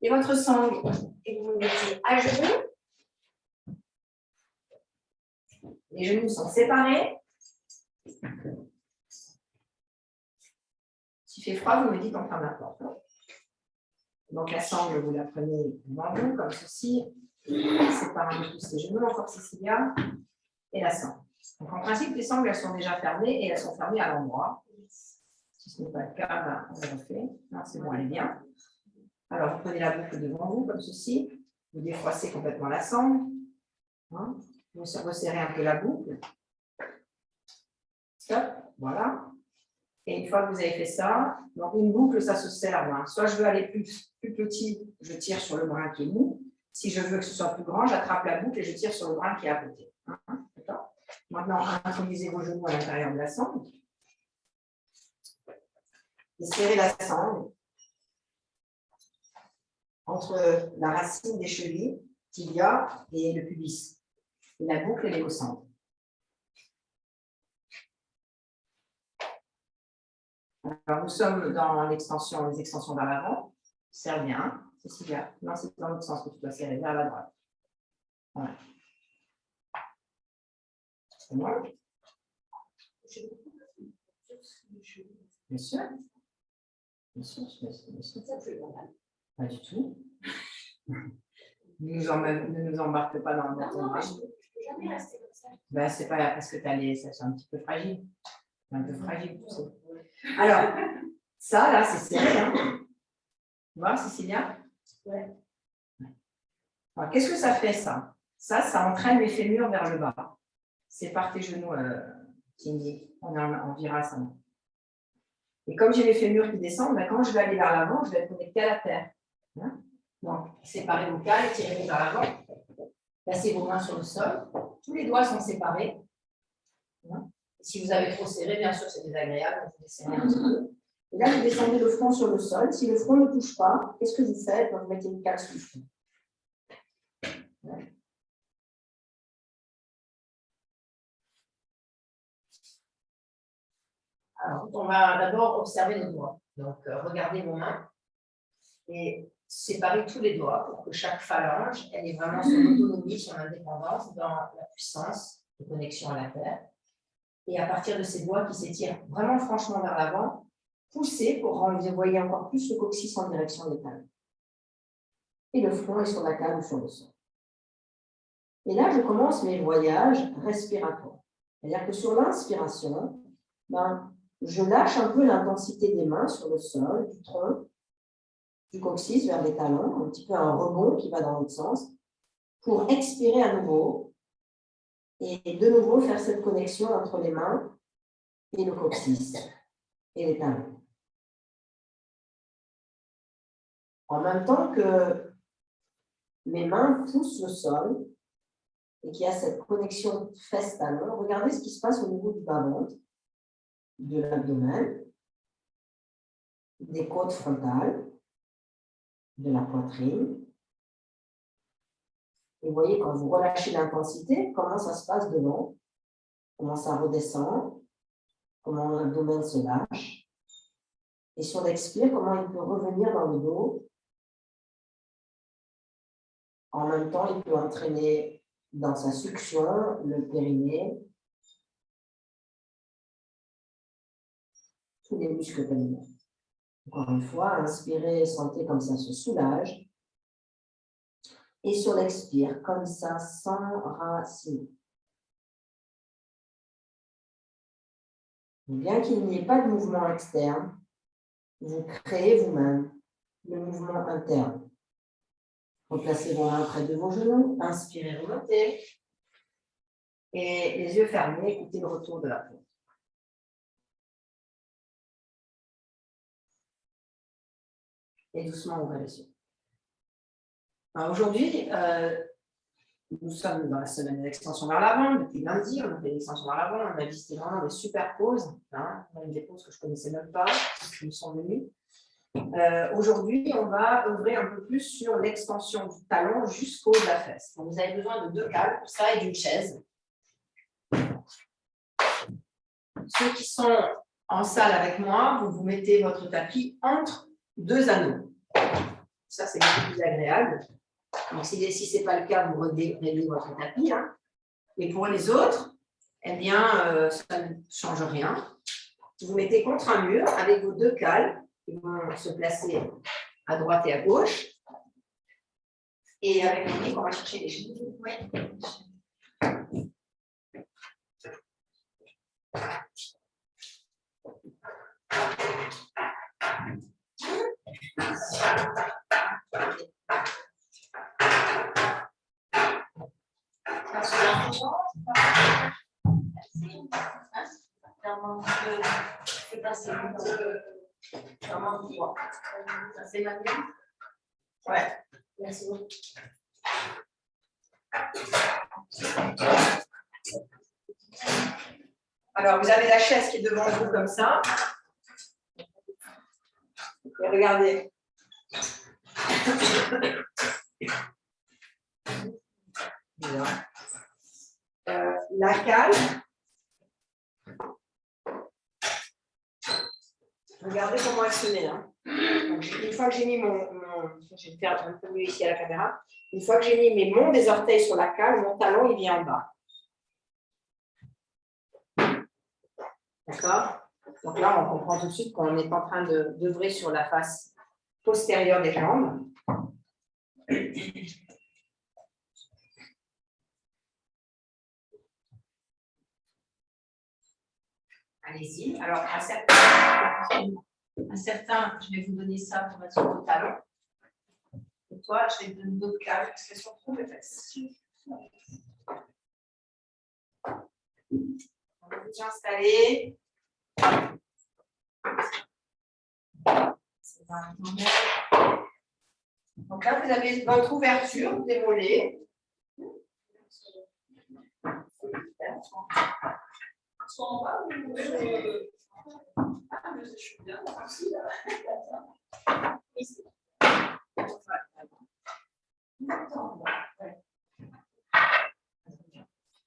Et votre sangle, et vous vous mettez à genoux. Les genoux sont séparés. S'il fait froid, vous me dites on ferme la porte. Donc la sangle, vous la prenez devant vous, comme ceci. Séparez un peu tous les genoux, encore Cécilia. Et la sangle. Donc en principe, les sangles, elles sont déjà fermées et elles sont fermées à l'endroit. Si ce n'est pas le cas, ben, on le refait. Non, c'est bon, elle est bien. Alors, vous prenez la boucle devant vous, comme ceci. Vous défroissez complètement la sangle. Hein. Vous resserrez un peu la boucle. Stop, voilà. Et une fois que vous avez fait ça, donc une boucle, ça se serre. Hein. Soit je veux aller plus petit, je tire sur le brin qui est mou. Si je veux que ce soit plus grand, j'attrape la boucle et je tire sur le brin qui est à côté. Hein. Maintenant, introduisez vos genoux à l'intérieur de la sangle. Et serrez la sangle entre la racine des chevilles, tibia et le pubis. Et la boucle, elle est au centre. Alors, nous sommes dans l'extension, les extensions vers l'avant. Serre bien, Cécilia. Non, c'est dans l'autre sens que tu dois serrer, vers la droite. Voilà. C'est moi. Bien sûr. Bien sûr, bien sûr. Pas du tout. Ne nous embarque pas dans ton rêve. Je ne peux jamais rester comme ça. Ben, c'est pas parce que tu as les. C'est un petit peu fragile. C'est un peu fragile, tout ça. Alors, ça, là, c'est serré. Hein. Tu vois, Cécilia? Ouais. Alors, qu'est-ce que ça fait, ça? Ça entraîne les fémurs vers le bas. C'est par tes genoux, Cindy. On est en virasana. Et comme j'ai les fémurs qui descendent, ben, quand je vais aller vers l'avant, je vais être connectée à la terre. Hein? Donc, séparez vos cales, tirez-vous vers l'avant. Placez vos mains sur le sol. Tous les doigts sont séparés. Hein? Si vous avez trop serré, bien sûr, c'est désagréable. Donc vous descendez un petit peu. Et là, vous descendez le front sur le sol. Si le front ne touche pas, qu'est-ce que vous faites? Vous mettez une cale sous le front. Ouais. Alors, on va d'abord observer nos doigts. Donc, regardez vos mains et séparez tous les doigts pour que chaque phalange ait vraiment son autonomie, son indépendance dans la puissance de connexion à la terre. Et à partir de ces doigts qui s'étirent vraiment franchement vers l'avant, poussez pour envoyer encore plus le coccyx en direction des talons. Et le front est sur la cale ou sur le sol. Et là, je commence mes voyages respiratoires. C'est-à-dire que sur l'inspiration, ben, je lâche un peu l'intensité des mains sur le sol, du tronc, du coccyx vers les talons, un petit peu un rebond qui va dans l'autre sens, pour expirer à nouveau et de nouveau faire cette connexion entre les mains et le coccyx et les talons. En même temps que mes mains poussent le sol et qu'il y a cette connexion fesse-talon, regardez ce qui se passe au niveau du bas-ventre, de l'abdomen, des côtes frontales, de la poitrine. Et vous voyez, quand vous relâchez l'intensité, comment ça se passe devant, comment ça redescend, comment l'abdomen se lâche. Et si on expire, comment il peut revenir dans le dos. En même temps, il peut entraîner dans sa succion le périnée, tous les muscles pélviens. Encore une fois, inspirez, sentez comme ça se soulage. Et sur l'expire, comme ça, s'enracine. Bien qu'il n'y ait pas de mouvement externe, vous créez vous-même le mouvement interne. Replacez vos mains près de vos genoux, inspirez, remontez. Et les yeux fermés, écoutez le retour de la pause. Et doucement, ouvrez les yeux. Aujourd'hui, nous sommes dans la semaine d'extension vers l'avant. Depuis lundi, on a fait l'extension vers l'avant. On a visité vraiment des super pauses. Hein, même des pauses que je ne connaissais même pas, qui nous sont venues. Aujourd'hui, on va œuvrer un peu plus sur l'extension du talon jusqu'au haut de la fesse. Donc, vous avez besoin de 2 cales pour ça et d'une chaise. Ceux qui sont en salle avec moi, vous mettez votre tapis entre 2 anneaux. Ça, c'est beaucoup plus agréable. Donc, si ce n'est pas le cas, vous réglez votre tapis. Hein. Et pour les autres, eh bien, ça ne change rien. Vous mettez contre un mur avec vos deux cales qui vont se placer à droite et à gauche. Et avec Monique, on va chercher les chaises. Oui. C'est ma bien. Ouais. Merci beaucoup. Alors, vous avez la chaise qui est devant vous comme ça. Et regardez. La cale. Regardez comment elle se met. Hein. Donc, une fois que j'ai mis je vais faire un peu mieux ici à la caméra. Une fois que j'ai mis mes monts des orteils sur la cale, mon talon il vient en bas. D'accord? Donc là, on comprend tout de suite qu'on est en train d'œuvrer sur la face postérieure des jambes. Allez-y. Alors, à certains, je vais vous donner ça pour mettre sur vos talons. Et toi, je vais te donner d'autres câbles parce qu'elles sont trop épaisses. On va vous installer. Donc là, vous avez votre ouverture des mollets. En bas, je suis bien.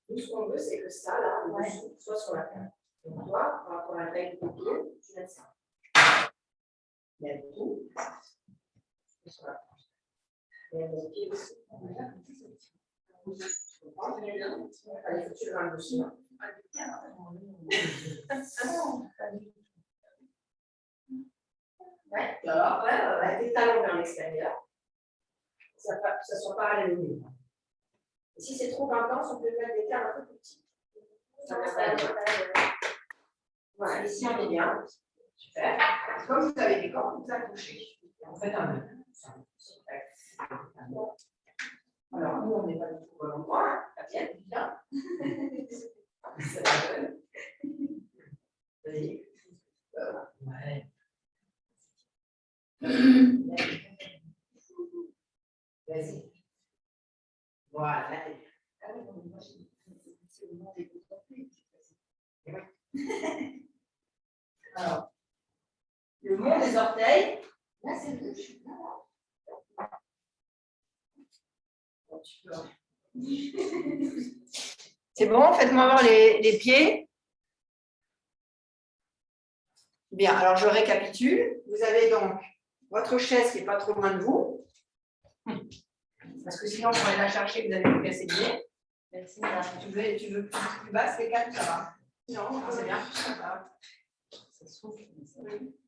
Nous, ce qu'on veut, c'est que ça, là, soit sur la table. Donc, toi, par rapport à la taille de ton pied, tu mets ça. Il y a tout. Sur la table. Il y a mon pied aussi. Tu comprends? Allez, il faut que tu le ramènes dessus. Ouais, alors, avec tes talons vers l'extérieur. Ça ne soit pas à l'ennemi. Et si c'est trop intense, on peut mettre des câbles un peu plus petits. Voilà, ici on est bien. Super. Comme vous avez des cordes, vous accrochez. En fait, un nœud. Alors, nous, on n'est pas du tout au bon endroit. Fabienne, bien. Ça va bien. Vas-y. Ouais. Vas-y. Voilà. Alors, le mont des orteils. Là, c'est le C'est bon, faites-moi voir les pieds. Bien, alors je récapitule. Vous avez donc votre chaise qui n'est pas trop loin de vous. Parce que sinon, pour aller la chercher, vous avez plus casser le pied. Merci. Tu veux plus basse, les quatre, ça va. Non, c'est bien. Ça va.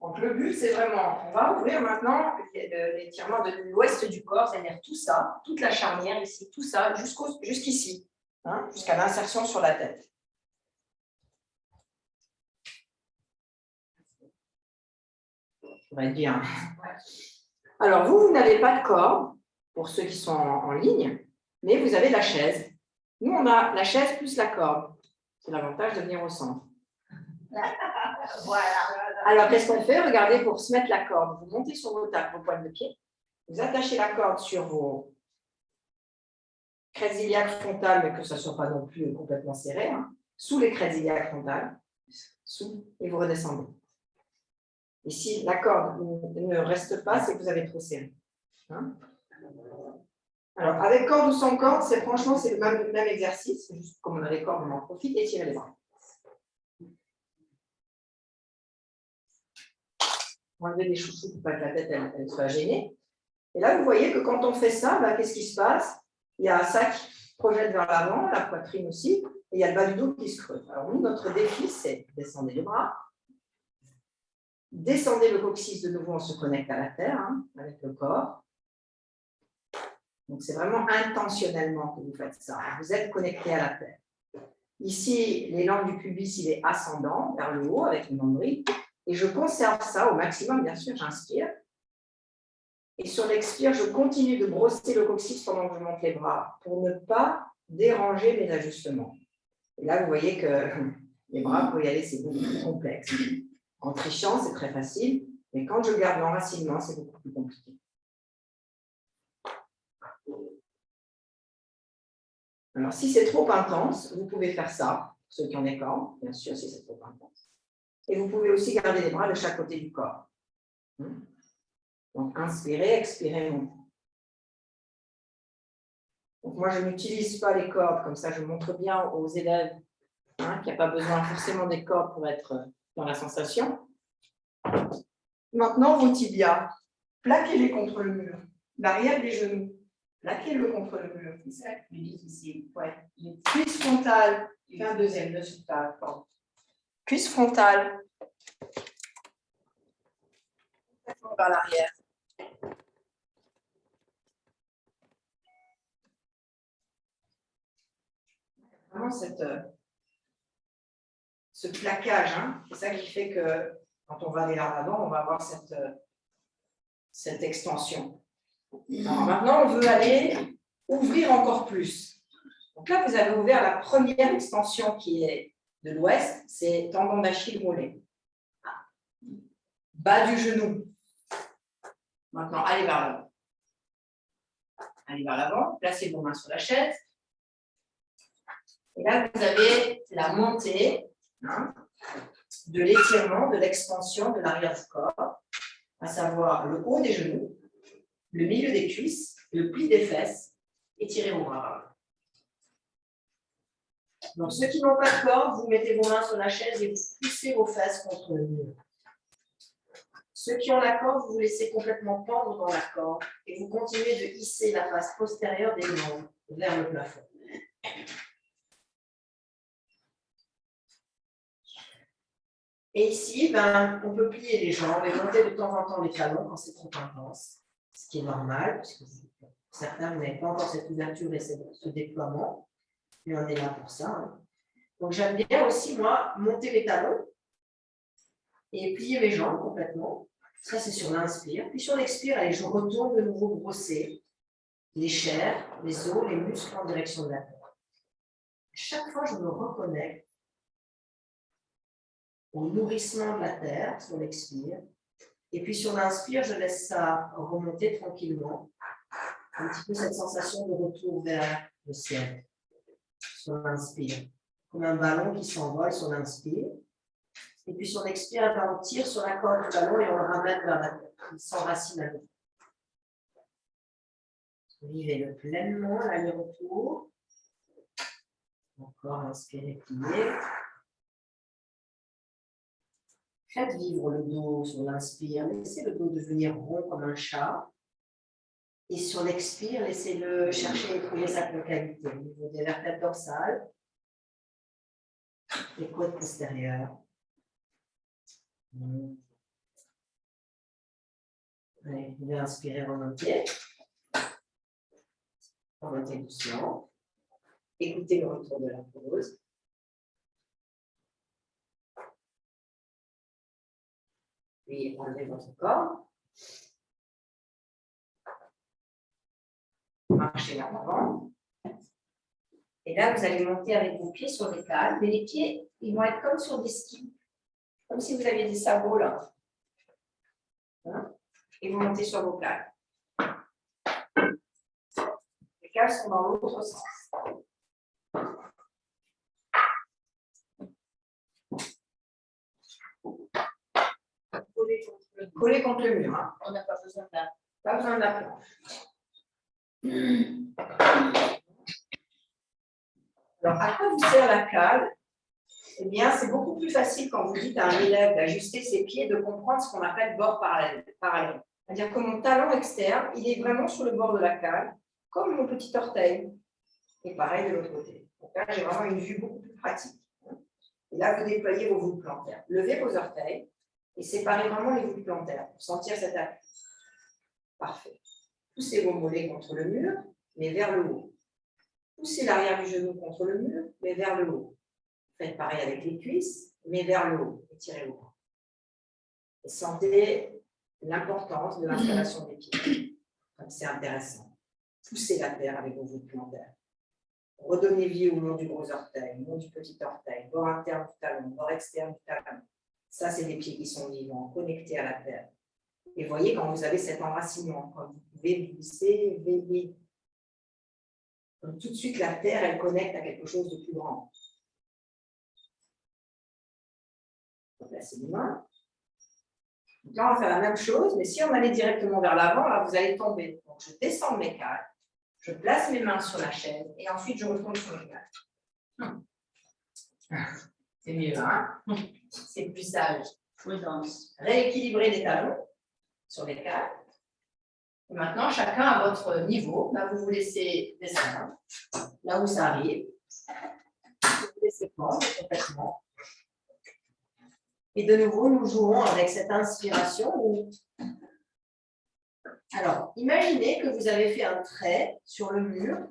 Donc le but, c'est vraiment, on va ouvrir maintenant l'étirement de l'ouest du corps, c'est-à-dire tout ça, toute la charnière ici, tout ça, jusqu'ici, hein, jusqu'à l'insertion sur la tête. Ça va être bien. Alors vous n'avez pas de corde, pour ceux qui sont en ligne, mais vous avez la chaise. Nous, on a la chaise plus la corde. C'est l'avantage de venir au centre. Voilà. Alors, qu'est-ce qu'on fait? Regardez, pour se mettre la corde, vous montez sur vos pointes de pied, vous attachez la corde sur vos crêtes iliaques frontales, mais que ça ne soit pas non plus complètement serré, hein, sous les crêtes iliaques frontales, et vous redescendez. Et si la corde ne reste pas, c'est que vous avez trop serré. Hein? Alors, avec corde ou sans corde, franchement, c'est le même exercice. Juste comme on a les cordes, on en profite et tirez les bras. Enlever les chouchous pour pas que la tête elle soit gênée. Et là, vous voyez que quand on fait ça, bah, qu'est-ce qui se passe? Il y a ça qui projette vers l'avant, la poitrine aussi, et il y a le bas du dos qui se creuse. Alors nous, notre défi, c'est descendre les bras, descendez le coccyx de nouveau, on se connecte à la terre, hein, avec le corps. Donc c'est vraiment intentionnellement que vous faites ça. Vous êtes connecté à la terre. Ici, l'élan du pubis, il est ascendant vers le haut avec le nombril. Et je conserve ça au maximum, bien sûr, j'inspire. Et sur l'expire, je continue de brosser le coccyx pendant que je monte les bras pour ne pas déranger mes ajustements. Et là, vous voyez que les bras, pour y aller, c'est beaucoup plus complexe. En trichant, c'est très facile, mais quand je garde l'enracinement, c'est beaucoup plus compliqué. Alors, si c'est trop intense, vous pouvez faire ça, ceux qui ont des cordes, bien sûr, si c'est trop intense. Et vous pouvez aussi garder les bras de chaque côté du corps. Donc, inspirez, expirez, montez. Donc, moi, je n'utilise pas les cordes, comme ça, je montre bien aux élèves qu'il n'y a pas besoin forcément des cordes pour être dans la sensation. Maintenant, vos tibias, plaquez-les contre le mur. L'arrière des genoux, plaquez-le contre le mur. C'est ça le plus difficile. Ouais. Cuisse frontale, fais un deuxième de sous ta forme. Cuisse frontale. Par l'arrière. Vraiment ce plaquage, hein, c'est ça qui fait que quand on va vers l'avant, on va avoir cette extension. Alors maintenant, on veut aller ouvrir encore plus. Donc là, vous avez ouvert la première extension qui est de l'ouest, c'est tendon d'Achille mollet. Bas du genou. Maintenant, allez vers l'avant. Allez vers l'avant, placez vos mains sur la chaise. Et là, vous avez la montée de l'étirement, de l'extension de l'arrière du corps, à savoir le haut des genoux, le milieu des cuisses, le pli des fesses, étirez vos bras. Donc, ceux qui n'ont pas de corde, vous mettez vos mains sur la chaise et vous poussez vos fesses contre le mur. Ceux qui ont la corde, vous vous laissez complètement pendre dans la corde et vous continuez de hisser la face postérieure des jambes vers le plafond. Et ici, on peut plier les jambes et monter de temps en temps les talons quand c'est trop intense, ce qui est normal, parce que certains n'avaient pas encore cette ouverture et ce déploiement, mais on est là pour ça. Hein. Donc j'aime bien aussi, moi, monter les talons et plier mes jambes complètement. Ça, c'est sur l'inspire. Puis sur l'expire, allez, je retourne de nouveau brosser les chairs, les os, les muscles en direction de la tête. Chaque fois, je me reconnecte au nourrissement de la terre sur l'expire. Et puis sur l'inspire, je laisse ça remonter tranquillement. Un petit peu cette sensation de retour vers le ciel sur l'inspire. Comme un ballon qui s'envole sur l'inspire. Et puis sur l'expire, on tire sur la corde du ballon et on le ramène vers la tête. Il s'enracine à nouveau. Vivez-le pleinement, l'aller-retour. Encore inspirez, pliez. Faites vivre le dos sur l'inspire. Laissez le dos devenir rond comme un chat. Et sur l'expire, laissez-le chercher et trouver sa concavité au niveau des vertèbres dorsales, les côtes postérieures. Allez, vous pouvez inspirer, remonter. Remontez doucement. Écoutez le retour de la pause. Puis enlevez votre corps. Marchez vers l'avant. Et là, vous allez monter avec vos pieds sur les cales. Mais les pieds, ils vont être comme sur des skis. Comme si vous aviez des sabots là. Hein? Et vous montez sur vos cales. Les cales sont dans l'autre sens. Coller contre le mur. Hein. On n'a pas besoin de la planche. Alors, à quoi vous sert la cale? Eh bien, c'est beaucoup plus facile quand vous dites à un élève d'ajuster ses pieds, de comprendre ce qu'on appelle bord parallèle. C'est-à-dire que mon talon externe, il est vraiment sur le bord de la cale, comme mon petit orteil. Et pareil de l'autre côté. Donc là, j'ai vraiment une vue beaucoup plus pratique. Et là, vous déployez vos voûtes plantaires. Levez vos orteils et séparez vraiment les voûtes plantaires pour sentir cet appui. Parfait. Poussez vos mollets contre le mur, mais vers le haut. Poussez l'arrière du genou contre le mur, mais vers le haut. Faites pareil avec les cuisses, mais vers le haut. Étirez vos bras. Et sentez l'importance de l'installation des pieds. Comme c'est intéressant. Poussez la terre avec vos voûtes plantaires. Redonnez vie au long du gros orteil, au long du petit orteil, bord interne du talon, bord externe du talon. Ça, c'est des pieds qui sont vivants, connectés à la terre. Et voyez, quand vous avez cet enracinement, quand vous pouvez glisser, veiller. Donc, tout de suite, la terre, elle connecte à quelque chose de plus grand. On va placer les mains. Donc là, on va faire la même chose, mais si on allait directement vers l'avant, là, vous allez tomber. Donc, je descends de mes cales. Je place mes mains sur la chaise et ensuite je retourne sur mes mains. C'est mieux, hein? C'est plus sage. Prudence. Rééquilibrer les talons sur les cales. Et maintenant, chacun à votre niveau. Là, vous vous laissez descendre. Là où ça arrive. Vous vous laissez prendre complètement. Et de nouveau, nous jouons avec cette inspiration où... Alors, imaginez que vous avez fait un trait sur le mur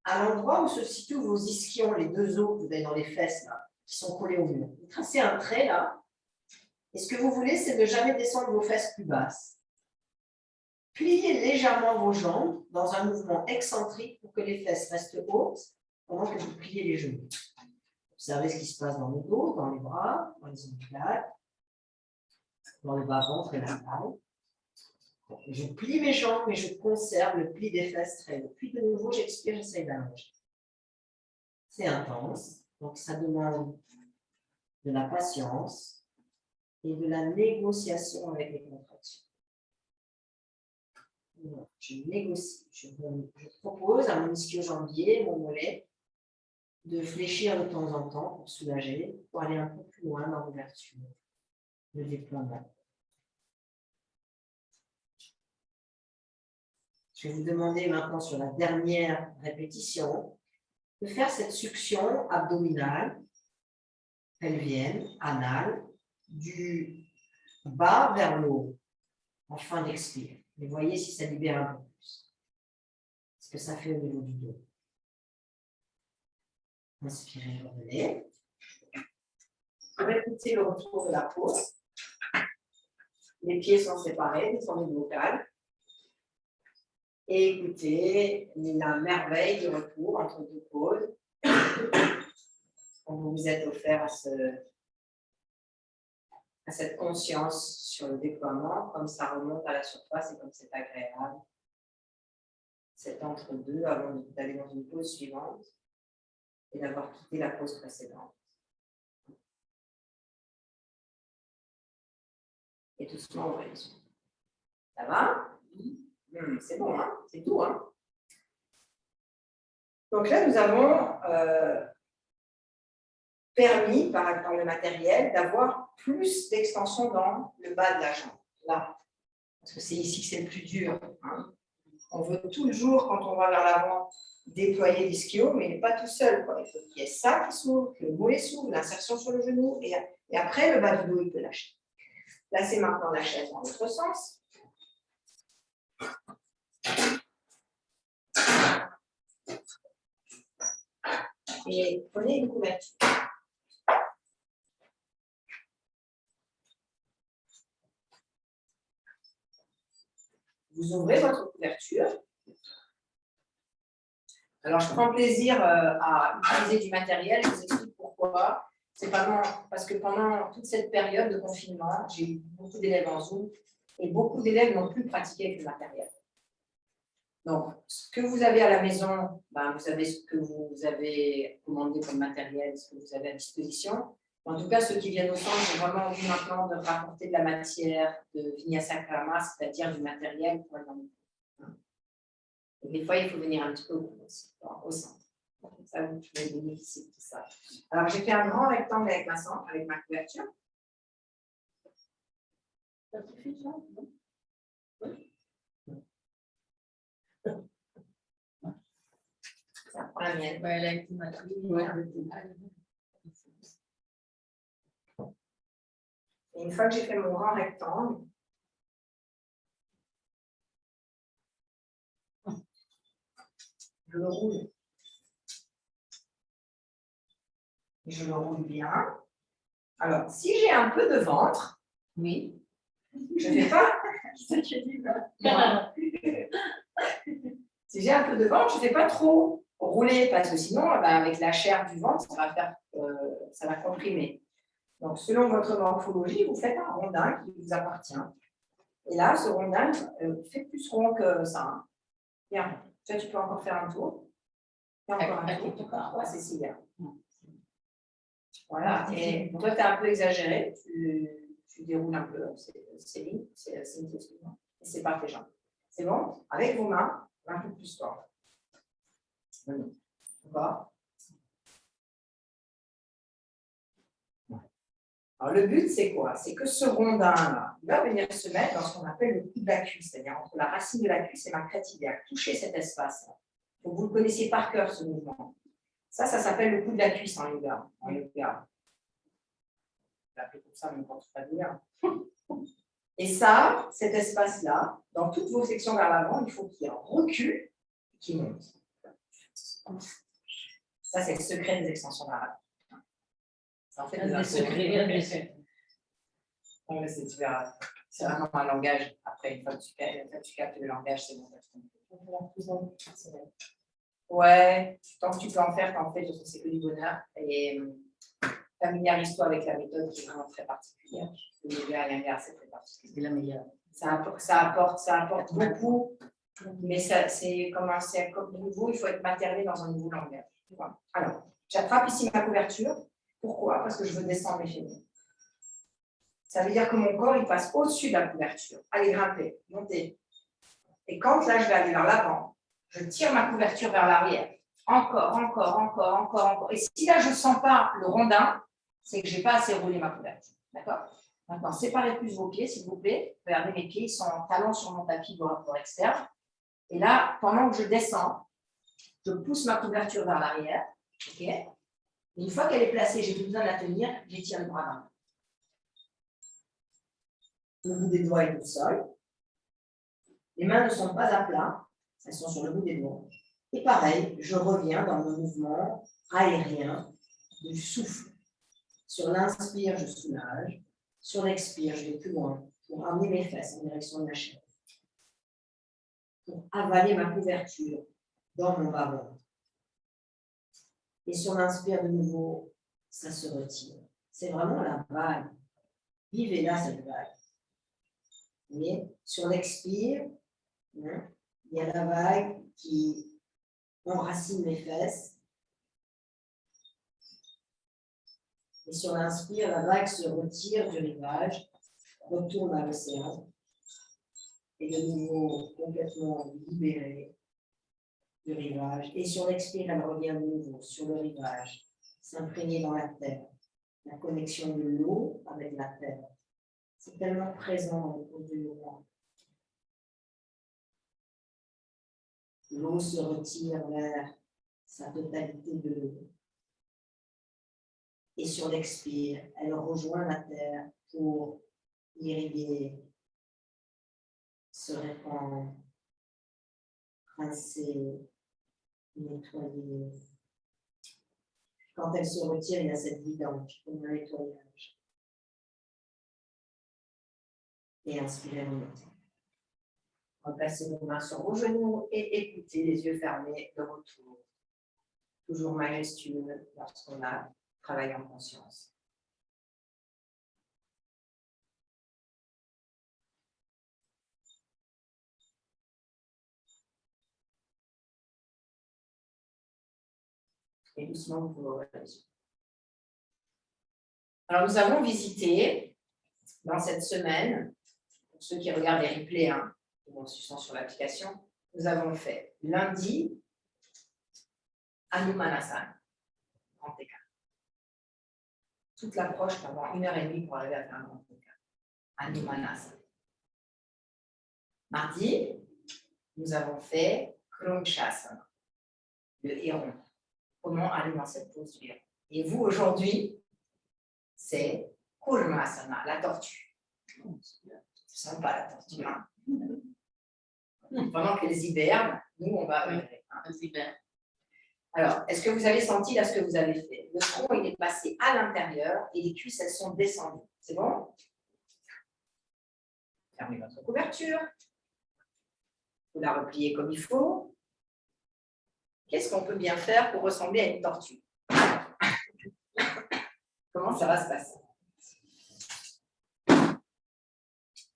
à l'endroit où se situent vos ischions, les deux os que vous avez dans les fesses, là, qui sont collés au mur. Vous tracez un trait là, et ce que vous voulez, c'est de jamais descendre vos fesses plus basses. Pliez légèrement vos jambes dans un mouvement excentrique pour que les fesses restent hautes pendant que vous pliez les genoux. Observez ce qui se passe dans le dos, dans les bras, dans les omoplates, dans le bas-ventre et la taille. Je plie mes jambes, mais je conserve le pli des fesses très haut. Puis de nouveau, j'expire, j'essaye d'allonger. C'est intense, donc ça demande de la patience et de la négociation avec les contractions. Je négocie, je propose à mon ischio-jambier, mon mollet, de fléchir de temps en temps pour soulager, pour aller un peu plus loin dans l'ouverture, le déploiement. Je vais vous demander maintenant sur la dernière répétition de faire cette succion abdominale, pelvienne, anale, du bas vers le haut, en fin d'expire. Et voyez si ça libère un peu plus. Ce que ça fait au niveau du dos. Inspirez, revenez. Répétez le retour de la pause. Les pieds sont séparés, descendez vos cales. Et écoutez la merveille du retour entre deux pauses. Quand vous vous êtes offert à cette conscience sur le déploiement, comme ça remonte à la surface et comme c'est agréable. C'est entre-deux avant d'aller dans une pause suivante et d'avoir quitté la pause précédente. Et doucement, ouvrez les yeux. Ça va? C'est bon, hein? C'est tout, hein? Donc là, nous avons permis, par le matériel, d'avoir plus d'extension dans le bas de la jambe. Là. Parce que c'est ici que c'est le plus dur. Hein? On veut toujours, quand on va vers l'avant, déployer l'ischio, mais il n'est pas tout seul. Quoi. Il faut qu'il y ait ça qui s'ouvre, que le mollet s'ouvre, l'insertion sur le genou, et après, le bas du dos, il peut lâcher. Placez maintenant la chaise dans l'autre sens. Et prenez une couverture. Vous ouvrez votre couverture. Alors, je prends plaisir à utiliser du matériel. Je vous explique pourquoi. C'est parce que pendant toute cette période de confinement, j'ai eu beaucoup d'élèves en Zoom et beaucoup d'élèves n'ont plus pratiqué avec le matériel. Donc, ce que vous avez à la maison, ben, vous savez ce que vous avez commandé comme matériel, ce que vous avez à disposition. En tout cas, ceux qui viennent au centre, j'ai vraiment envie maintenant de rapporter de la matière de Vinyasa Karma, c'est-à-dire du matériel pour être dans le cours. Et des fois, il faut venir un petit peu au centre. Comme ça, vous pouvez bénéficier de tout ça. Alors, j'ai fait un grand rectangle avec ma couverture. Ça suffit, ça? Ça prend la mienne. Ouais, elle a été maquillée. Ouais. Et une fois que j'ai fait mon grand rectangle, je le roule. Et je le roule bien. Alors, si j'ai un peu de ventre, Oui. je ne fais pas. Si j'ai un peu de ventre, je ne fais pas trop rouler parce que sinon, avec la chair du ventre, ça va comprimer. Donc, selon votre morphologie, vous faites un rondin qui vous appartient. Et là, ce rondin fait plus rond que ça. Hein. Bien, tu peux encore faire un tour. Et encore un tour. Ouais, c'est si bien. Voilà. Et toi, tu as un peu exagéré. Tu déroules un peu. C'est ligne. C'est excuse-moi. Et c'est par tes jambes. C'est bon? Avec vos mains, un peu plus fort. D'accord? Alors, le but, c'est quoi? C'est que ce rondin-là, il va venir se mettre dans ce qu'on appelle le coude de la cuisse, c'est-à-dire entre la racine de la cuisse et ma crête iliaque. Toucher cet espace-là. Donc, vous le connaissez par cœur, ce mouvement. Ça s'appelle le coude de la cuisse en yoga. Je vais l'appeler comme ça, mais quand tu vas dire. Et ça, cet espace-là, dans toutes vos sections vers l'avant, il faut qu'il recule et qu'il monte. Ça, c'est le secret des extensions vers ça en fait des secrets. Tu verras. C'est vraiment un langage. Après, une fois que tu captes le langage, c'est bon. Ouais, tant que tu peux en faire, t'en fais, c'est que du bonheur. Et familiarise-toi avec la méthode qui est vraiment très particulière. Le yoga et l'ingard, c'est très particulier. C'est la meilleure. Ça apporte beaucoup, mais c'est comme un nouveau, il faut être matériel dans un nouveau langage. Alors, j'attrape ici ma couverture. Pourquoi? Parce que je veux descendre mes fémurs. Ça veut dire que mon corps, il passe au-dessus de la couverture. Allez, grimper, monter. Et quand là, je vais aller vers l'avant, je tire ma couverture vers l'arrière. Encore. Et si là, je ne sens pas le rondin, c'est que je n'ai pas assez roulé ma couverture. D'accord? Maintenant, séparez plus vos pieds, s'il vous plaît. Regardez, mes pieds, ils sont en talons sur mon tapis de rapport externe. Et là, pendant que je descends, je pousse ma couverture vers l'arrière. OK? Et une fois qu'elle est placée, j'ai plus besoin de la tenir, j'étire le bras vers le bout des doigts est au sol. Les mains ne sont pas à plat, elles sont sur le bout des doigts. Et pareil, je reviens dans mon mouvement aérien du souffle. Sur l'inspire, je soulage. Sur l'expire, je vais plus loin pour amener mes fesses en direction de ma chair. Pour avaler ma couverture dans mon bas-ventre. Et sur l'inspire de nouveau, ça se retire. C'est vraiment la vague. Vivez là cette vague. Mais sur l'expire, il y a la vague qui enracine mes fesses. Et sur l'inspire, la vague se retire du rivage, retourne à l'océan. Et de nouveau complètement libérée du rivage. Et sur l'expire, elle revient de nouveau sur le rivage, s'imprégner dans la terre. La connexion de l'eau avec la terre. C'est tellement présent dans le cours du mouvement. L'eau se retire vers sa totalité de l'eau. Et sur l'expire, elle rejoint la terre pour irriguer, se répandre, rincer, nettoyer. Quand elle se retire, il y a cette vidange, comme un nettoyage. Et inspirez, remontez. Replacez vos mains sur vos genoux et écoutez les yeux fermés de retour. Toujours majestueux lorsqu'on a travaillé en conscience. Et doucement, vous pouvez ouvrir les yeux. Alors, nous avons visité dans cette semaine, pour ceux qui regardent les replays, qui sont sur l'application, nous avons fait lundi Hanumanasana, grand écart. Toute l'approche pendant 1h30 pour arriver à faire un grand écart. Hanumanasana. Mardi, nous avons fait Krunchasana, le héron. Comment aller dans cette pose du héron. Et vous, aujourd'hui, c'est Kurmasana, la tortue. C'est sympa, la tortue. Hein? Pendant qu'elles hibernent, nous, on va œuvrer. Hein? Alors, est-ce que vous avez senti là ce que vous avez fait? Le tronc, il est passé à l'intérieur et les cuisses, elles sont descendues. C'est bon? Fermez votre couverture. Vous la repliez comme il faut. Qu'est-ce qu'on peut bien faire pour ressembler à une tortue? Comment ça va se passer?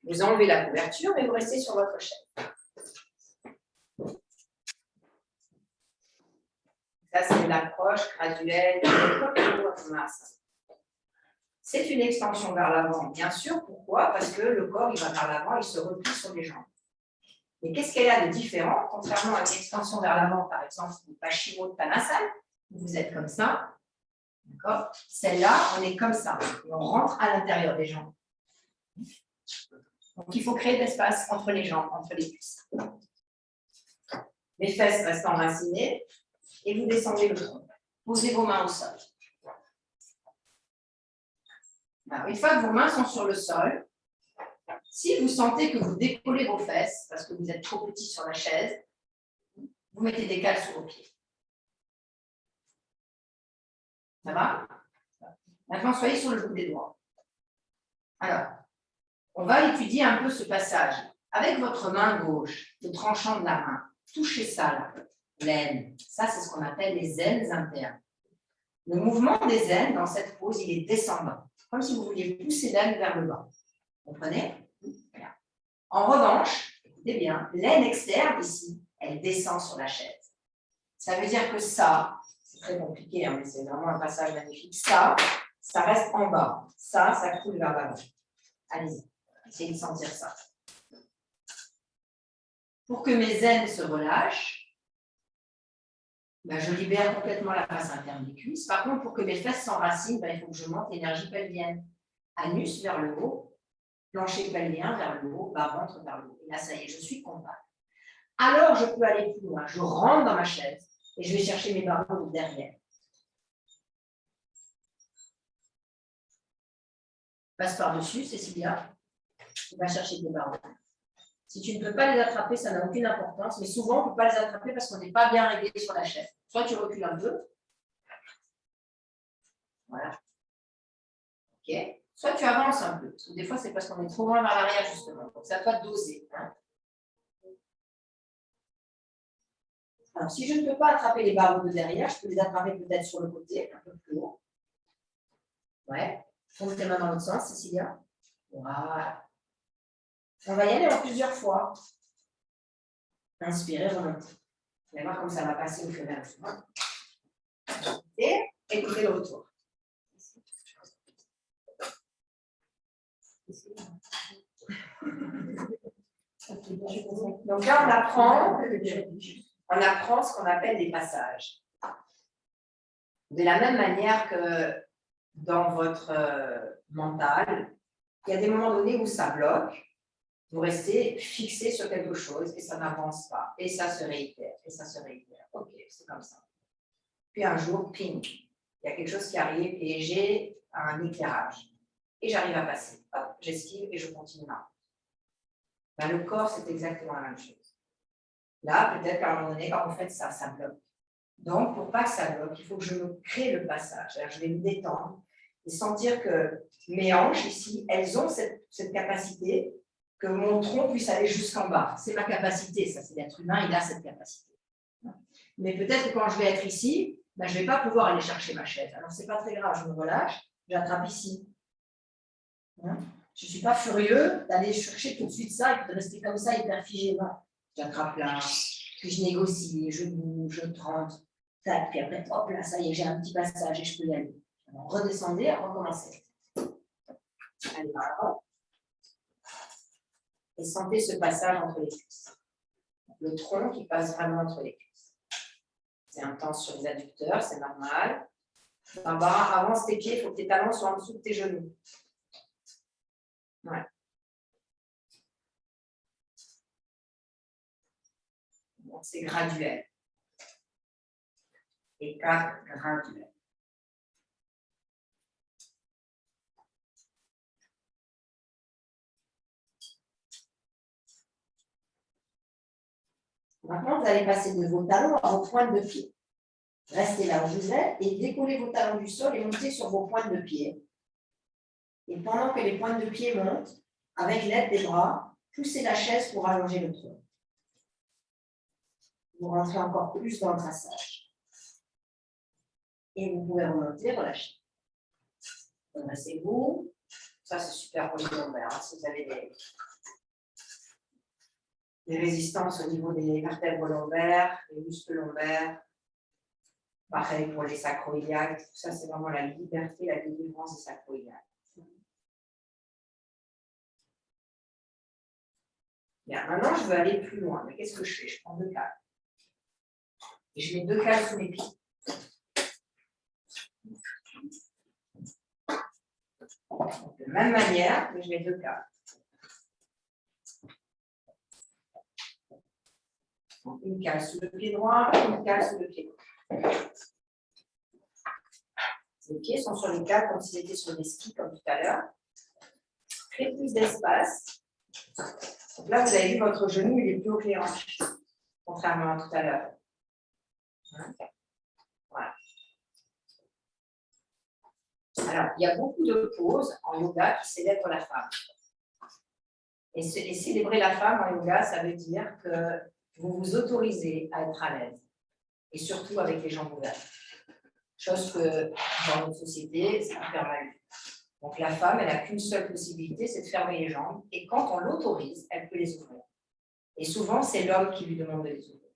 Vous enlevez la couverture et vous restez sur votre chaise. Ça, c'est l'approche graduelle de masse. C'est une extension vers l'avant, bien sûr. Pourquoi? Parce que le corps, il va vers l'avant, il se replie sur les jambes. Mais qu'est-ce qu'elle a de différent, contrairement à une extension vers l'avant, par exemple, du Paschimottanasana, où vous êtes comme ça. D'accord? Celle-là, on est comme ça. Et on rentre à l'intérieur des jambes. Donc, il faut créer de l'espace entre les jambes, entre les cuisses. Les fesses restent enracinées et vous descendez le tronc. Posez vos mains au sol. Alors, une fois que vos mains sont sur le sol, si vous sentez que vous décollez vos fesses parce que vous êtes trop petit sur la chaise, vous mettez des cales sur vos pieds. Ça va? Maintenant, soyez sur le bout des doigts. Alors, on va étudier un peu ce passage. Avec votre main gauche, le tranchant de la main, touchez ça là, l'aine. Ça, c'est ce qu'on appelle les aines internes. Le mouvement des aines dans cette pose, il est descendant. Comme si vous vouliez pousser l'aine vers le bas. Vous comprenez? Voilà. En revanche, écoutez bien, l'aine externe ici, elle descend sur la chaise. Ça veut dire que ça, c'est très compliqué, hein, mais c'est vraiment un passage magnifique. Ça reste en bas. Ça coule vers l'avant. Allez-y, essayez de sentir ça. Pour que mes aines se relâchent, ben, je libère complètement la face interne des cuisses. Par contre, pour que mes fesses s'enracinent, ben, il faut que je monte l'énergie pelvienne. Anus vers le haut, plancher pelvien vers le haut, bas ventre vers le haut. Et là, ça y est, je suis compacte. Alors, je peux aller plus loin. Je rentre dans ma chaise et je vais chercher mes barreaux derrière. Passe par-dessus, Cécilia. Tu vas chercher tes barreaux. Si tu ne peux pas les attraper, ça n'a aucune importance. Mais souvent, on ne peut pas les attraper parce qu'on n'est pas bien réglé sur la chaise. Soit tu recules un peu. Voilà. OK. Soit tu avances un peu. Parce que des fois, c'est parce qu'on est trop loin vers l'arrière, justement. Donc, ça doit doser. Hein. Alors, si je ne peux pas attraper les barreaux de derrière, je peux les attraper peut-être sur le côté, un peu plus haut. Ouais. Fonce tes mains dans l'autre sens, Cécilia. Voilà. On va y aller en plusieurs fois. Inspirez, remontez. Vous allez voir comme ça va passer au fur et à mesure. Et écoutez le retour. Donc là, on apprend ce qu'on appelle des passages. De la même manière que dans votre mental, il y a des moments donnés où ça bloque. Vous restez fixé sur quelque chose et ça n'avance pas. Et ça se réitère, et ça se réitère. Ok, c'est comme ça. Puis un jour, ping, il y a quelque chose qui arrive et j'ai un éclairage. Et j'arrive à passer. Hop, j'esquive et je continue là. Ben, le corps, c'est exactement la même chose. Là, peut-être qu'à un moment donné, quand vous faites ça, ça bloque. Donc, pour pas que ça bloque, il faut que je me crée le passage. Alors, je vais me détendre et sentir que mes hanches ici, elles ont cette capacité que mon tronc puisse aller jusqu'en bas. C'est ma capacité, ça, c'est l'être humain, il a cette capacité. Mais peut-être que quand je vais être ici, ben, je ne vais pas pouvoir aller chercher ma chaise. Alors, ce n'est pas très grave, je me relâche, j'attrape ici. Je ne suis pas furieux d'aller chercher tout de suite ça et puis de rester comme ça hyper figé. J'attrape là, puis je négocie, je bouge, je trempe, tac, puis après, hop là, ça y est, j'ai un petit passage et je peux y aller. Alors, redescendez, recommencez. Allez, par là. Et sentez ce passage entre les cuisses. Le tronc qui passe vraiment entre les cuisses. C'est intense sur les adducteurs, c'est normal. Barbara, avance tes pieds, il faut que tes talons soient en dessous de tes genoux. Ouais. Donc, c'est graduel. Étape graduelle. Maintenant, vous allez passer de vos talons à vos pointes de pied. Restez là où vous êtes et décollez vos talons du sol et montez sur vos pointes de pied. Et pendant que les pointes de pied montent, avec l'aide des bras, poussez la chaise pour allonger le tronc. Vous rentrez encore plus dans le traçage. Et vous pouvez remonter, relâcher. Redressez-vous. Ça, c'est super pour les lombaires. Si vous avez des résistances au niveau des vertèbres lombaires, des muscles lombaires. Pareil pour les sacroiliacs. Tout ça, c'est vraiment la liberté, la délivrance des sacroiliacs. Bien, maintenant, je veux aller plus loin. Mais qu'est-ce que je fais? Je prends 2 cales. Et je mets 2 cales sous mes pieds. Donc, de même manière, mais je mets 2 cales. Donc, une cale sous le pied droit, une cale sous le pied gauche. Les pieds sont sur les cales comme s'ils étaient sur des skis comme tout à l'heure. Créez plus d'espace. Donc là, vous avez vu, votre genou, il est plus haut que les hanches, contrairement à tout à l'heure. Voilà. Alors, il y a beaucoup de poses en yoga qui célèbrent la femme. Et célébrer la femme en yoga, ça veut dire que vous vous autorisez à être à l'aise. Et surtout avec les jambes ouvertes. Chose que dans notre société, c'est hyper mal vu. Donc la femme, elle n'a qu'une seule possibilité, c'est de fermer les jambes. Et quand on l'autorise, elle peut les ouvrir. Et souvent, c'est l'homme qui lui demande de les ouvrir.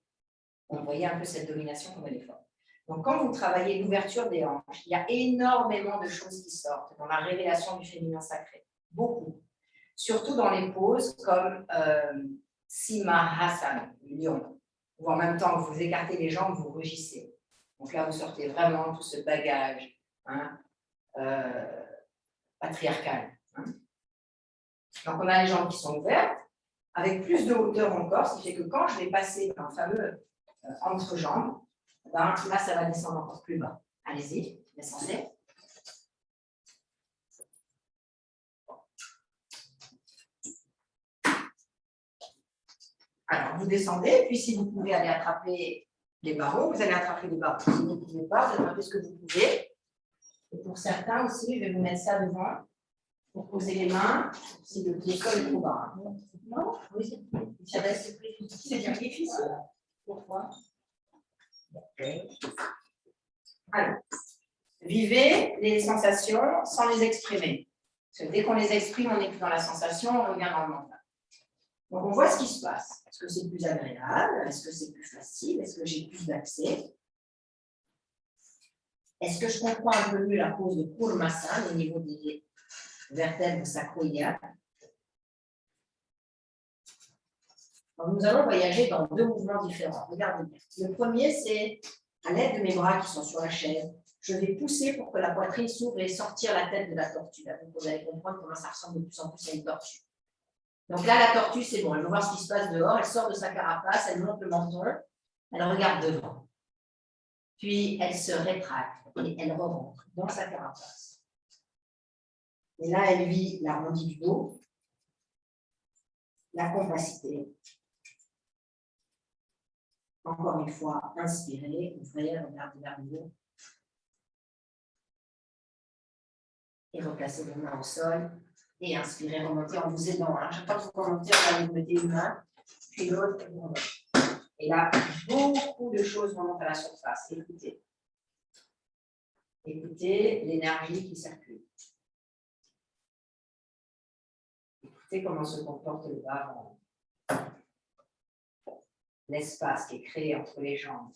Donc, vous voyez un peu cette domination comme elle est forte. Donc, quand vous travaillez l'ouverture des hanches, il y a énormément de choses qui sortent dans la révélation du féminin sacré. Beaucoup. Surtout dans les poses comme Simahasana, le lion. Où en même temps que vous écartez les jambes, vous rugissez. Donc là, vous sortez vraiment tout ce bagage patriarcal. Donc, on a les jambes qui sont ouvertes, avec plus de hauteur encore, ce qui fait que quand je vais passer dans le fameux entrejambe, ben, là, ça va descendre encore plus bas. Allez-y, descendez. Alors, vous descendez, puis si vous pouvez aller attraper les barreaux, vous allez attraper les barreaux. Si vous ne pouvez pas, vous attrapez ce que vous pouvez. Et pour certains aussi, je vais vous mettre ça devant pour poser les mains si le pied colle trop bas. Non? Oui, ça reste plus difficile. C'est bien difficile. Pourquoi? Alors, vivez les sensations sans les exprimer. Parce que dès qu'on les exprime, on n'est plus dans la sensation, on revient dans le mental. Donc, on voit ce qui se passe. Est-ce que c'est plus agréable? Est-ce que c'est plus facile? Est-ce que j'ai plus d'accès? Est-ce que je comprends un peu mieux la pose de Kurmasana au niveau des vertèbres sacro-iliaques? Nous allons voyager dans 2 mouvements différents. Regardez bien. Le premier, c'est à l'aide de mes bras qui sont sur la chaise, je vais pousser pour que la poitrine s'ouvre et sortir la tête de la tortue. Là, donc, vous allez comprendre comment ça ressemble de plus en plus à une tortue. Donc là, la tortue, c'est bon. Elle veut voir ce qui se passe dehors. Elle sort de sa carapace, elle monte le menton, elle regarde devant. Puis, elle se rétracte et elle rentre dans sa carapace. Et là, elle vit l'arrondi du dos, la compacité. Encore une fois, inspirez, ouvrez, regardez vers le haut. Et replacez vos mains au sol. Et inspirez, remontez en vous aidant. Chaque fois que vous remontez, vous mettez une main, puis l'autre, et vous remontez. Et là, beaucoup de choses remontent à la surface. Écoutez. Écoutez l'énergie qui circule. Écoutez comment se comporte le bas. L'espace qui est créé entre les jambes.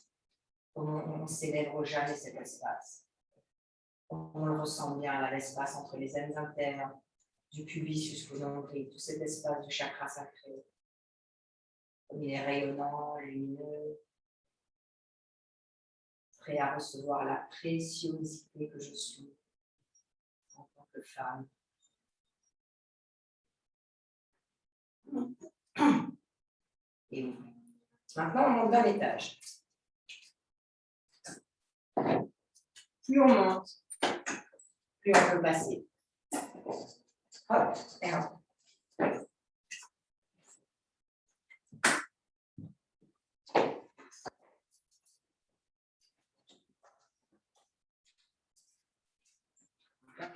Comment on ne célèbre jamais cet espace. On le ressent bien, là, l'espace entre les aines internes, du pubis jusqu'au nombril, tout cet espace du chakra sacré. Comme il est rayonnant, lumineux, prêt à recevoir la préciosité que je suis en tant que femme. Et oui. Maintenant, on monte d'un étage. Plus on monte, plus on peut passer. Hop, et hop.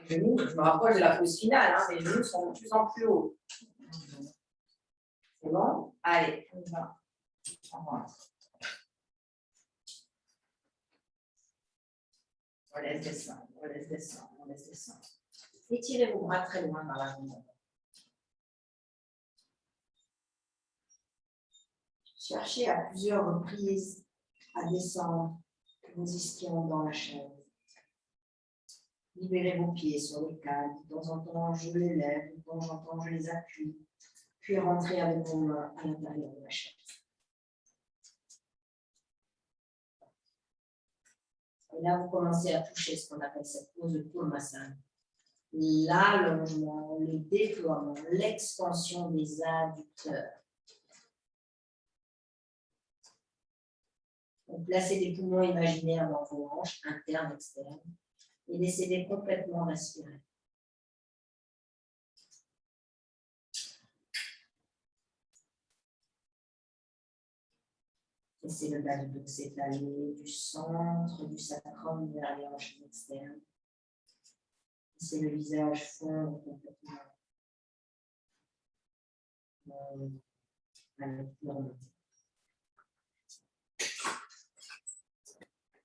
Les genoux, je me rapproche de la pose finale, hein, les genoux sont de plus en plus hauts. C'est bon? Allez, on y va. On laisse descendre, on laisse descendre, on laisse descendre. Étirez vos bras très loin par la jambe. Cherchez à plusieurs reprises à descendre vos ischions dans la chaise. Libérez vos pieds sur les cannes. De temps en temps, je les lève. De temps en temps, je les appuie. Puis rentrez avec vos mains à l'intérieur de la chaise. Et là, vous commencez à toucher ce qu'on appelle cette pose de Purmasana. L'allongement, le déploiement, l'expansion des adducteurs. Donc, placez des poumons imaginaires dans vos hanches, internes, externes, et laissez-les complètement respirer. Laissez le bas du dos s'étaler du centre du sacrum vers les hanches externes. Laissez le visage fondre complètement.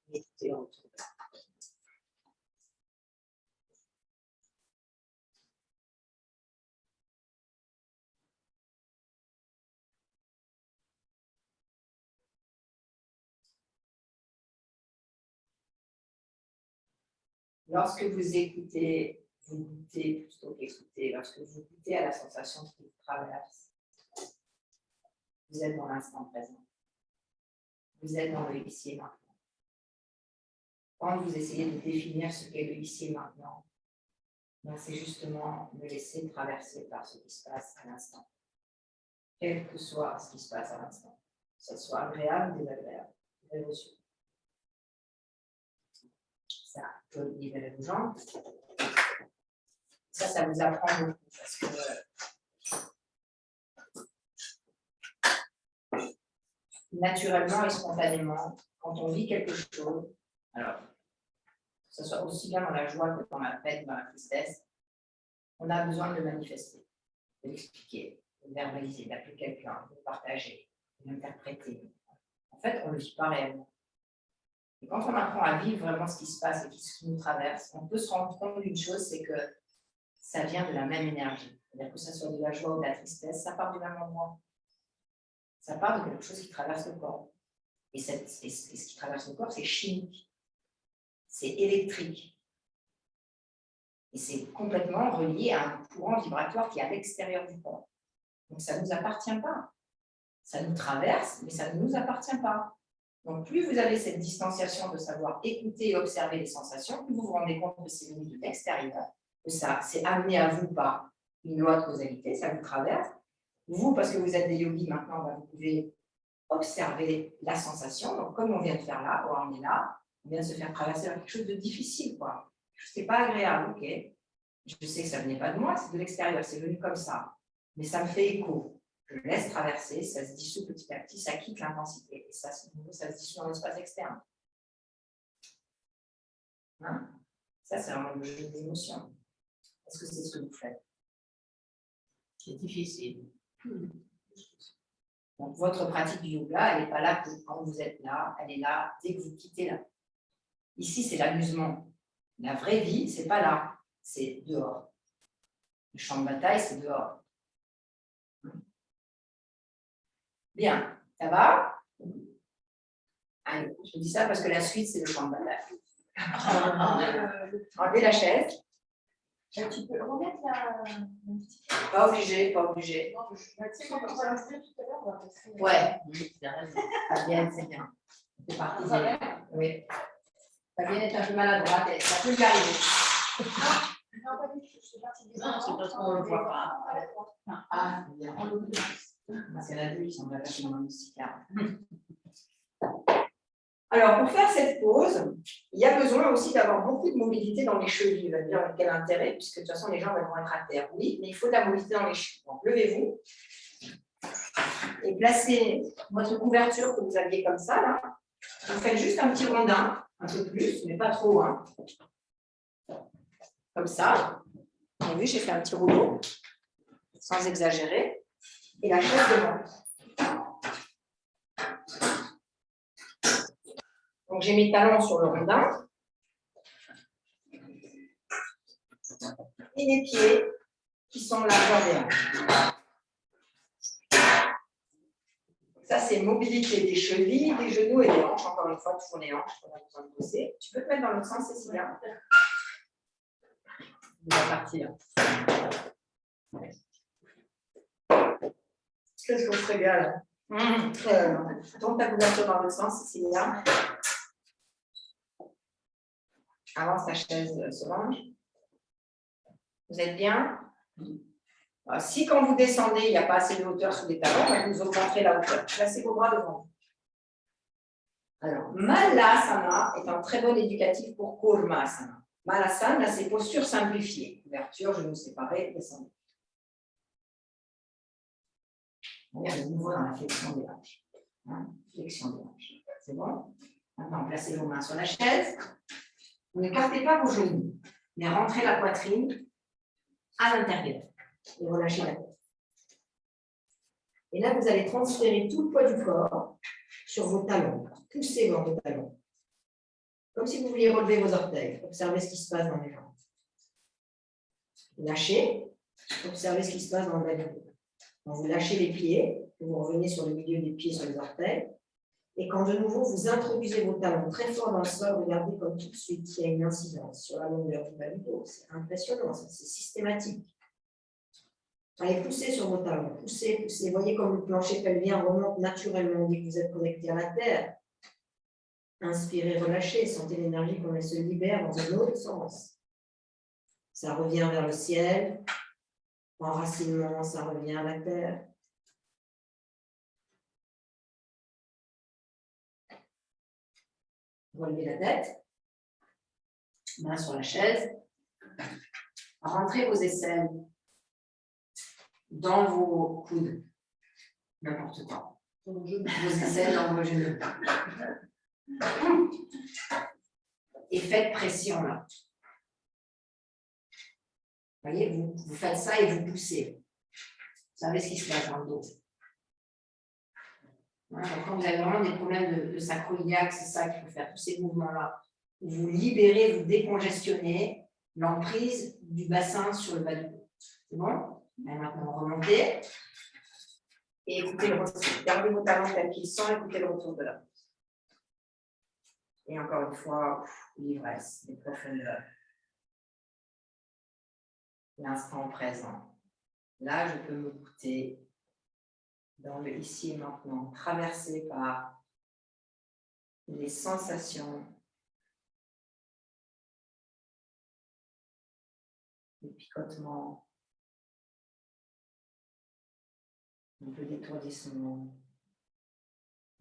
Mettez en tout. Lorsque vous écoutez, vous goûtez plutôt qu'écoutez. Lorsque vous goûtez à la sensation qui vous traverse, vous êtes dans l'instant présent. Vous êtes dans le ici et maintenant. Quand vous essayez de définir ce qu'est le ici et maintenant, c'est justement me laisser traverser par ce qui se passe à l'instant. Quel que soit ce qui se passe à l'instant, que ce soit agréable ou désagréable, vous avez reçu. Ça peut libérer vos jambes. Ça vous apprend beaucoup parce que naturellement et spontanément, quand on vit quelque chose, alors, que ce soit aussi bien dans la joie que dans la peine, dans la tristesse, on a besoin de le manifester, de l'expliquer, de le verbaliser, d'appeler quelqu'un, de le partager, de l'interpréter. En fait, on ne le vit pas réellement. Et quand on apprend à vivre vraiment ce qui se passe et ce qui nous traverse, on peut se rendre compte d'une chose, c'est que ça vient de la même énergie. C'est-à-dire que ça soit de la joie ou de la tristesse, ça part du même endroit. Ça part de quelque chose qui traverse le corps. Et ce qui traverse le corps, c'est chimique. C'est électrique. Et c'est complètement relié à un courant vibratoire qui est à l'extérieur du corps. Donc ça ne nous appartient pas. Ça nous traverse, mais ça ne nous appartient pas. Donc plus vous avez cette distanciation de savoir écouter et observer les sensations, plus vous vous rendez compte que c'est venu de l'extérieur, que ça c'est amené à vous par une loi de causalité, ça vous traverse. Vous, parce que vous êtes des yogis maintenant, vous pouvez observer la sensation. Donc comme on vient de faire là, on est là, on vient de se faire traverser vers quelque chose de difficile, quoi. C'est pas agréable, ok. Je sais que ça ne venait pas de moi, c'est de l'extérieur, c'est venu comme ça. Mais ça me fait écho. Je le laisse traverser, ça se dissout petit à petit, ça quitte l'intensité. Et ça se dissout dans l'espace externe. Hein? Ça, c'est vraiment le jeu des émotions. Est-ce que c'est ce que vous faites? C'est difficile. Donc, votre pratique du yoga, elle n'est pas là quand vous êtes là, elle est là dès que vous quittez là. Ici, c'est l'amusement. La vraie vie, c'est pas là, c'est dehors. Le champ de bataille, c'est dehors. Bien, ça va? Allez, je dis ça parce que la suite, c'est le champ de bataille. Enlevez la chaise. Tu peux remettre la... Pas obligé, pas obligé. Non, tu sais, quand on va rester tout à l'heure, on va passer... Ouais, Fabienne, c'est bien. C'est parti. Oui. Fabienne est un peu maladroite, ça peut lui arriver. Non, pas du tout, je suis partie des... Non, c'est parce qu'on ne le voit pas. Ah, c'est bien. Parce qu'il y en a deux qui sont vachement musical. Alors, pour faire cette pose, il y a besoin aussi d'avoir beaucoup de mobilité dans les chevilles. Vous allez dire quel intérêt, puisque de toute façon, les jambes elles vont être à terre. Oui, mais il faut de la mobilité dans les chevilles. Donc, levez-vous et placez votre couverture que vous aviez comme ça, là. Vous faites juste un petit rondin, un peu plus, mais pas trop, hein. Comme ça. Vous avez vu, j'ai fait un petit rouleau, sans exagérer. Et la chaise devant. Donc, j'ai mes talons sur le rondin. Et les pieds qui sont la largeur des hanches. Ça, c'est mobilité des chevilles, des genoux et des hanches. Encore une fois, toujours les hanches, on a besoin de bosser. Tu peux te mettre dans l'autre sens, Cécilia. Il va partir. Qu'est-ce qu'on se régale. Tourne ta couverture dans l'autre sens, Cécilia. Avance ta chaise se range. Vous êtes bien? Alors, si quand vous descendez, il n'y a pas assez de hauteur sous les talons, vous augmenterez la hauteur. Placez vos bras devant vous. Alors, Malasana est un très bon éducatif pour Kurmasana. Malasana, c'est posture simplifiée. Ouverture, genoux séparés, descendez. On est de nouveau dans la flexion des hanches. Flexion des hanches. C'est bon? Maintenant, placez vos mains sur la chaise. Vous n'écartez pas vos genoux, mais rentrez la poitrine à l'intérieur et relâchez la tête. Et là, vous allez transférer tout le poids du corps sur vos talons. Poussez dans vos talons. Comme si vous vouliez relever vos orteils. Observez ce qui se passe dans les jambes. Lâchez. Observez ce qui se passe dans le bas du dos. Quand vous lâchez les pieds, vous revenez sur le milieu des pieds, sur les orteils. Et quand de nouveau, vous introduisez vos talons très fort dans le sol, regardez comme tout de suite, il y a une incidence sur la longueur du bas du dos. C'est impressionnant, c'est systématique. Allez, poussez sur vos talons, poussez, poussez. Voyez comme le plancher pelvien remonte naturellement dès que vous êtes connecté à la terre. Inspirez, relâchez, sentez l'énergie comme elle se libère dans un autre sens. Ça revient vers le ciel. Enracinement, ça revient à la terre. Relevez la tête. Main sur la chaise. Rentrez vos aisselles dans vos coudes. N'importe quoi. Vos aisselles dans vos genoux. Et faites pression là. Vous voyez, vous faites ça et vous poussez. Vous savez ce qui se passe dans le dos. Voilà, donc quand vous avez vraiment des problèmes de sacro-iliaque, c'est ça qu'il faut faire, tous ces mouvements-là. Vous libérez, vous décongestionnez l'emprise du bassin sur le bas du dos. C'est bon? Et maintenant, remontez. Et écoutez le retour. Gardez vos talons tels qu'ils sont, écoutez le retour de la pose. Et encore une fois, l'ivresse, les profondeurs. L'instant présent. Là, je peux me goûter dans le ici et maintenant, traversé par les sensations, les picotements, un peu d'étourdissement,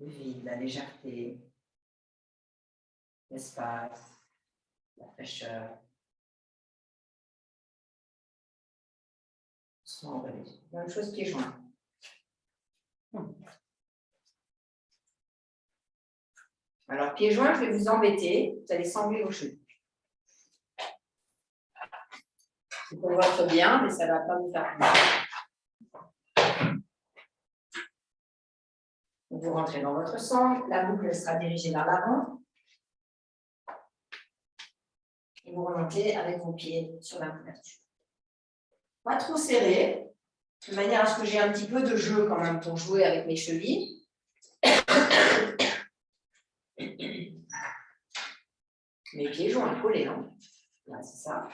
le vide, la légèreté, l'espace, la fraîcheur. Même chose pieds joints. Alors, pieds joints, je vais vous embêter. Vous allez sangler vos cheveux. C'est pour votre bien, mais ça ne va pas vous faire mal. Vous rentrez dans votre sangle. La boucle sera dirigée vers l'avant. Et vous remontez avec vos pieds sur la couverture. Pas trop serré, de manière à ce que j'ai un petit peu de jeu quand même pour jouer avec mes chevilles. Mes pieds joints collés, non? Là, c'est ça.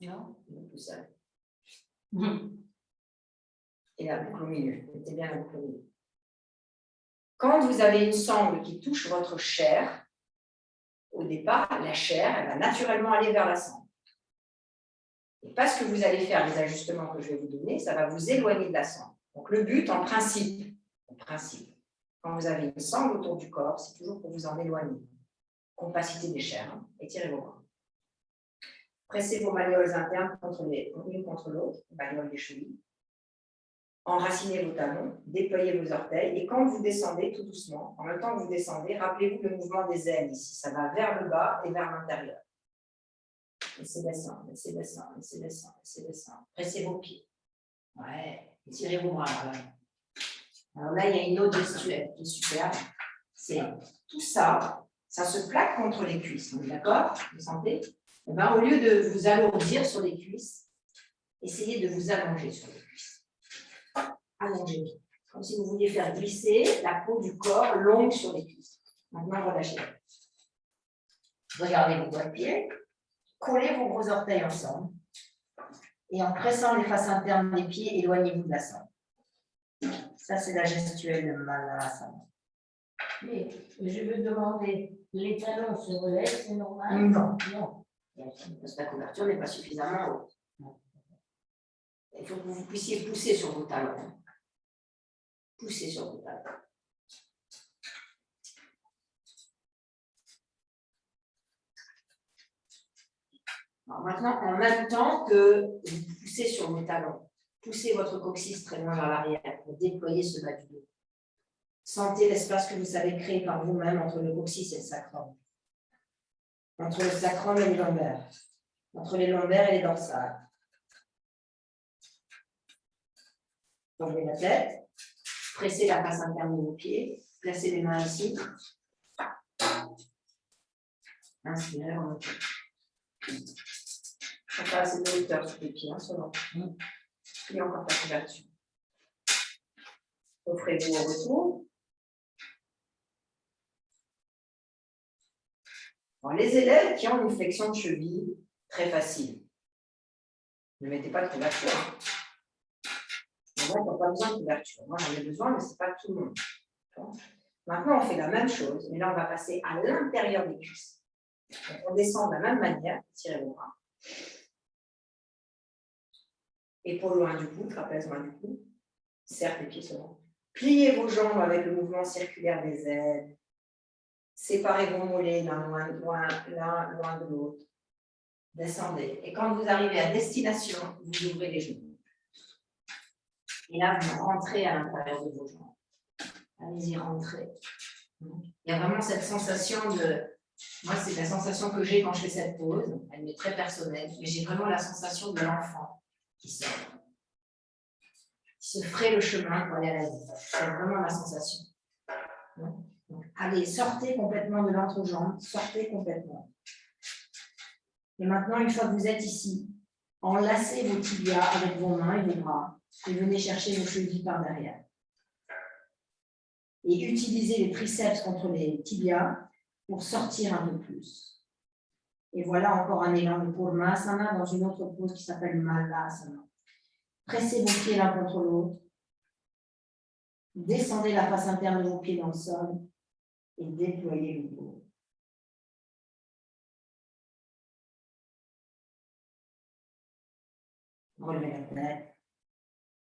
Non, plus ça. Et la boucle au milieu. Mettez bien la boucle au milieu. Quand vous avez une sangle qui touche votre chair, au départ, la chair, elle va naturellement aller vers la sangle. Et parce que vous allez faire les ajustements que je vais vous donner, ça va vous éloigner de la sangle. Donc le but, en principe, quand vous avez une sangle autour du corps, c'est toujours pour vous en éloigner. Compacité des chairs, hein, étirez vos bras. Pressez vos malléoles internes l'une contre l'autre, malléoles des chevilles. Enracinez vos talons, déployez vos orteils et quand vous descendez tout doucement, en même temps que vous descendez, rappelez-vous le mouvement des ailes ici. Ça va vers le bas et vers l'intérieur. Laissez descendre, laissez descendre, laissez descendre, laissez descendre. Pressez vos pieds. Ouais, étirez vos bras. Ouais. Alors là, il y a une autre gestuelle qui est super. C'est tout ça, ça se plaque contre les cuisses. D'accord? Vous sentez? Et bien, au lieu de vous alourdir sur les cuisses, essayez de vous allonger sur les cuisses. Allongez, comme si vous vouliez faire glisser la peau du corps longue sur les cuisses. Maintenant, relâchez. Regardez vos doigts de pied, collez vos gros orteils ensemble et en pressant les faces internes des pieds, éloignez-vous de la sangle. Ça, c'est la gestuelle de Malasana. Mais je veux demander, les talons se relèvent, c'est normal? Non. Non. Parce que la couverture n'est pas suffisamment haute. Il faut que vous puissiez pousser sur vos talons. Poussez sur vos talons. Alors maintenant, en même temps que vous poussez sur vos talons, poussez votre coccyx très loin vers l'arrière pour déployer ce bas du dos. Sentez l'espace que vous savez créer par vous-même entre le coccyx et le sacrum. Entre le sacrum et les lombaires. Entre les lombaires et les dorsales. Levez la tête. Pressez la face interne de vos pieds. Placez les mains ici. Inspirez, remontez. On fait assez de hauteur sur les pieds, seulement. Et encore la couverture. Offrez-vous au retour. Alors, les élèves qui ont une flexion de cheville très facile, ne mettez pas de couverture. Moi, on n'a pas besoin de couverture. Moi, j'en ai besoin, mais ce n'est pas tout le monde. Maintenant, on fait la même chose, mais là, on va passer à l'intérieur des cuisses. Donc, on descend de la même manière, tirez vos bras. Épaule loin du cou, trapèze loin du cou. Serre les pieds seulement. Pliez vos jambes avec le mouvement circulaire des ailes. Séparez vos mollets l'un loin de l'autre. Descendez. Et quand vous arrivez à destination, vous ouvrez les genoux. Et là, vous rentrez à l'intérieur de vos jambes. Allez-y, rentrez. Il y a vraiment cette sensation de... Moi, c'est la sensation que j'ai quand je fais cette pause. Elle m'est très personnelle, mais j'ai vraiment la sensation de l'enfant qui sort. Qui se ferait le chemin pour aller à la vie. C'est vraiment la sensation. Donc, allez, sortez complètement de l'entrejambe, sortez complètement. Et maintenant, une fois que vous êtes ici, enlacez vos tibias avec vos mains et vos bras et venez chercher vos chevilles par derrière. Et utilisez les triceps contre les tibias pour sortir un peu plus. Et voilà encore un élan de Purmasana dans une autre pose qui s'appelle Malasana. Pressez vos pieds l'un contre l'autre. Descendez la face interne de vos pieds dans le sol et déployez le dos. Relevez la tête.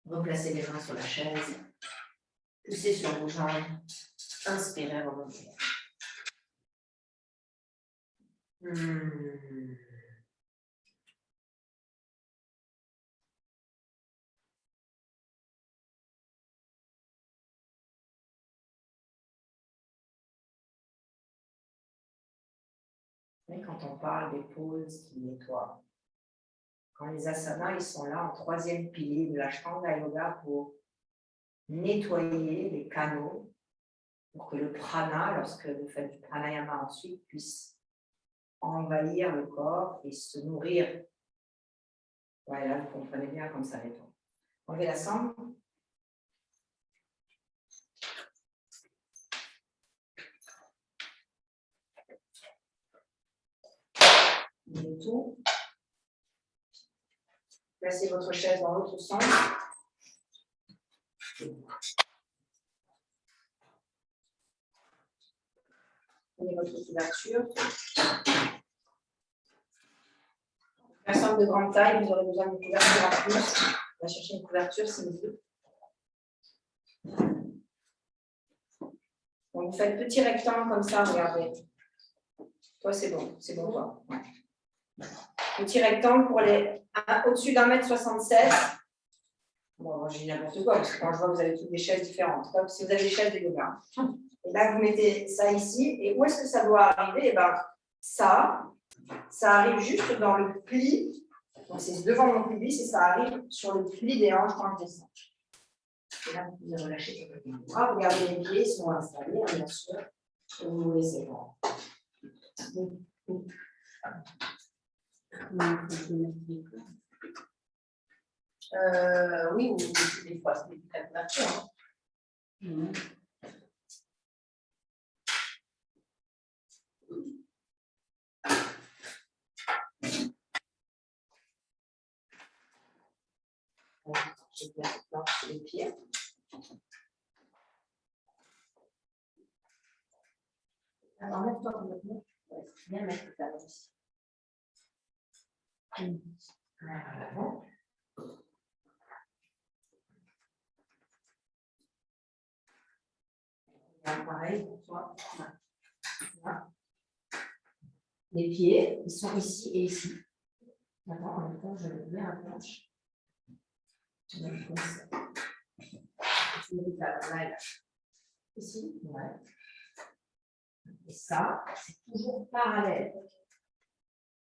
Replacez les mains sur la chaise. Poussez sur vos jambes. Inspirez, remontez. Et quand on parle des poses qui nettoient, quand les asanas, ils sont là en troisième pilier de l'Ashtanga Yoga pour nettoyer les canaux, pour que le prana, lorsque vous faites du pranayama ensuite, puisse envahir le corps et se nourrir. Voilà, vous comprenez bien comme ça nettoie. Enlevez la sangle. Le tout. Placez votre chaise dans l'autre sens. Prenez votre couverture. Personne de grande taille, vous aurez besoin d'une couverture en plus. On va chercher une couverture s'il vous plaît. Donc, vous faites petit rectangle comme ça, regardez. Toi, c'est bon toi. Ouais. Petit rectangle pour les au-dessus d'1,67 m. Bon, j'ai n'importe quoi, parce que quand je vois que vous avez toutes des chaises différentes. Comme si vous avez des chaises de yoga. Et là, vous mettez ça ici. Et où est-ce que ça doit arriver? Eh bien, ça arrive juste dans le pli. Donc, c'est devant mon pubis et ça arrive sur le pli des hanches quand je descends. Et là, vous pouvez relâcher votre bras. Regardez les pieds, ils sont installés, hein, bien sûr. Et vous laissez voir. Oui, ou des fois, c'est des petites couvertures. J'ai bien sur les pieds. Alors, mets-toi complètement. Bien mettre le talon ici. Voilà. Pareil pour toi. Voilà. Les pieds, ils sont ici et ici. Maintenant, en même temps, je vais bien à la planche. Comme ça. Tu mets le talon là et là. Ici, ouais. Et ça, c'est toujours parallèle.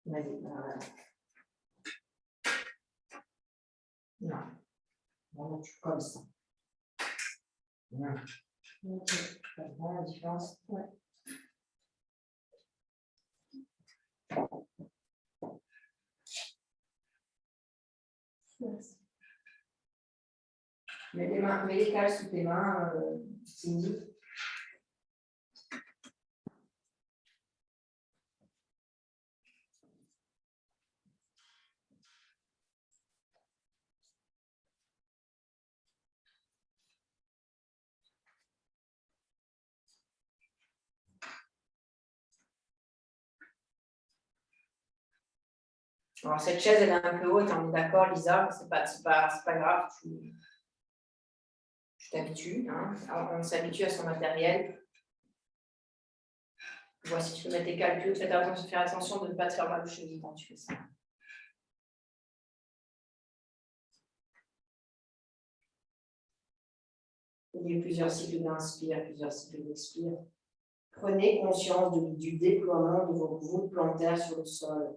Vas-y, parallèle. Non. Vraiment, tu colles ça. Non. Ok. Tu comprends la différence? Ouais. Merci. Mets les cales sous tes mains, Cindy. Alors, cette chaise, elle est un peu haute, on est d'accord, Lisa, c'est pas grave, tu t'habitues, hein. On s'habitue à son matériel. Voici, tu peux mettre tes cales plus hautes, faire attention de ne pas te faire mal aux chevilles quand tu fais ça. Il y a plusieurs cycles d'inspire, plusieurs cycles d'expire. Prenez conscience du déploiement de vos voûtes plantaires sur le sol.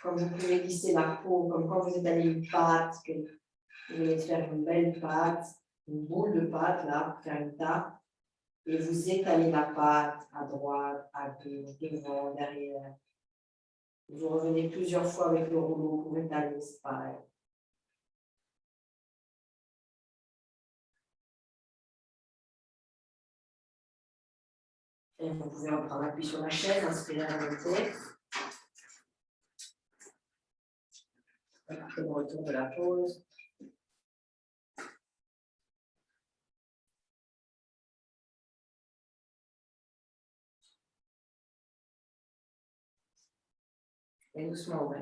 Comme vous pouvez glisser la peau, comme quand vous étalez une pâte, que vous voulez faire une belle pâte, une boule de pâte là, pour faire une tarte, et vous étalez la pâte à droite, à gauche, devant, derrière. Vous revenez plusieurs fois avec le rouleau pour étaler, c'est pareil. Et vous pouvez reprendre appui sur la chaise, inspirer à monter. Le retour de la pause. Et doucement au bas.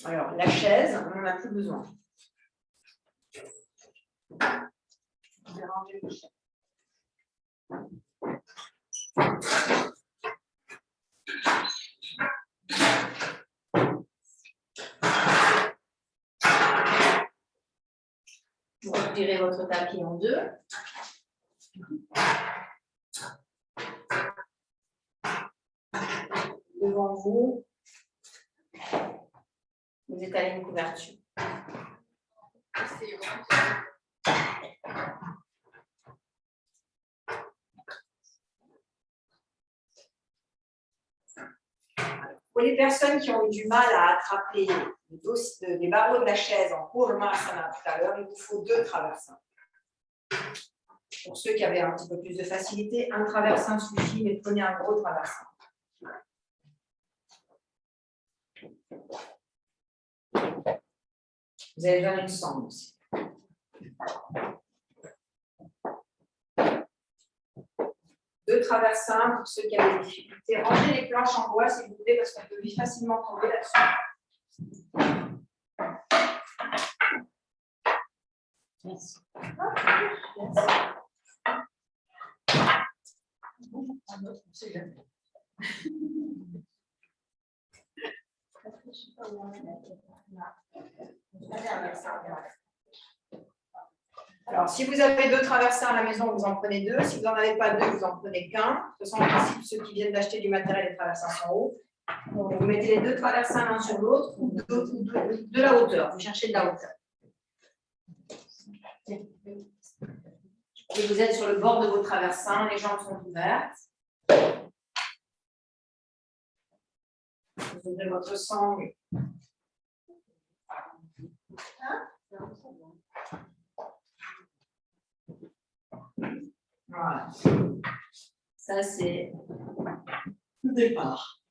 Alors, la chaise, on n'en a plus besoin. Je vais ranger le chaise. Vous retirez votre tapis en deux. Devant vous, vous étalez une couverture. Pour les personnes qui ont eu du mal à attraper les barreaux de la chaise en Purmasana tout à l'heure, il vous faut 2 traversins. Pour ceux qui avaient un petit peu plus de facilité, un traversin suffit, mais prenez un gros traversin. Vous avez besoin d'une sangle aussi. 2 traversins pour ceux qui avaient des difficultés. Rangez les planches en bois si vous voulez, parce qu'on peut facilement tomber là-dessus. Merci. Alors, si vous avez 2 traversins à la maison, vous en prenez 2. Si vous n'en avez pas 2, vous en prenez qu'un. De toute façon, en principe, ceux qui viennent d'acheter du matériel, les traversins sont hauts. Donc, vous mettez les 2 traversins l'un sur l'autre, de la hauteur. Vous cherchez de la hauteur. Et vous êtes sur le bord de vos traversins, les jambes sont ouvertes. Vous ouvrez votre sangle. Voilà. Ça, c'est le départ.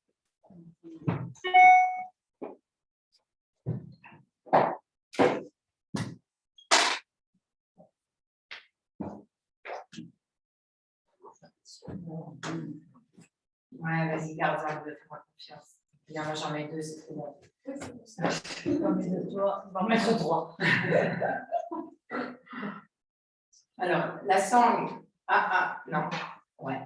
Ouais, vas-y, garde-en 2, fais-moi confiance. Bien, moi j'en mets 2, c'est trop bon. On va en mettre 3. Alors, la sangle. Non. Ouais.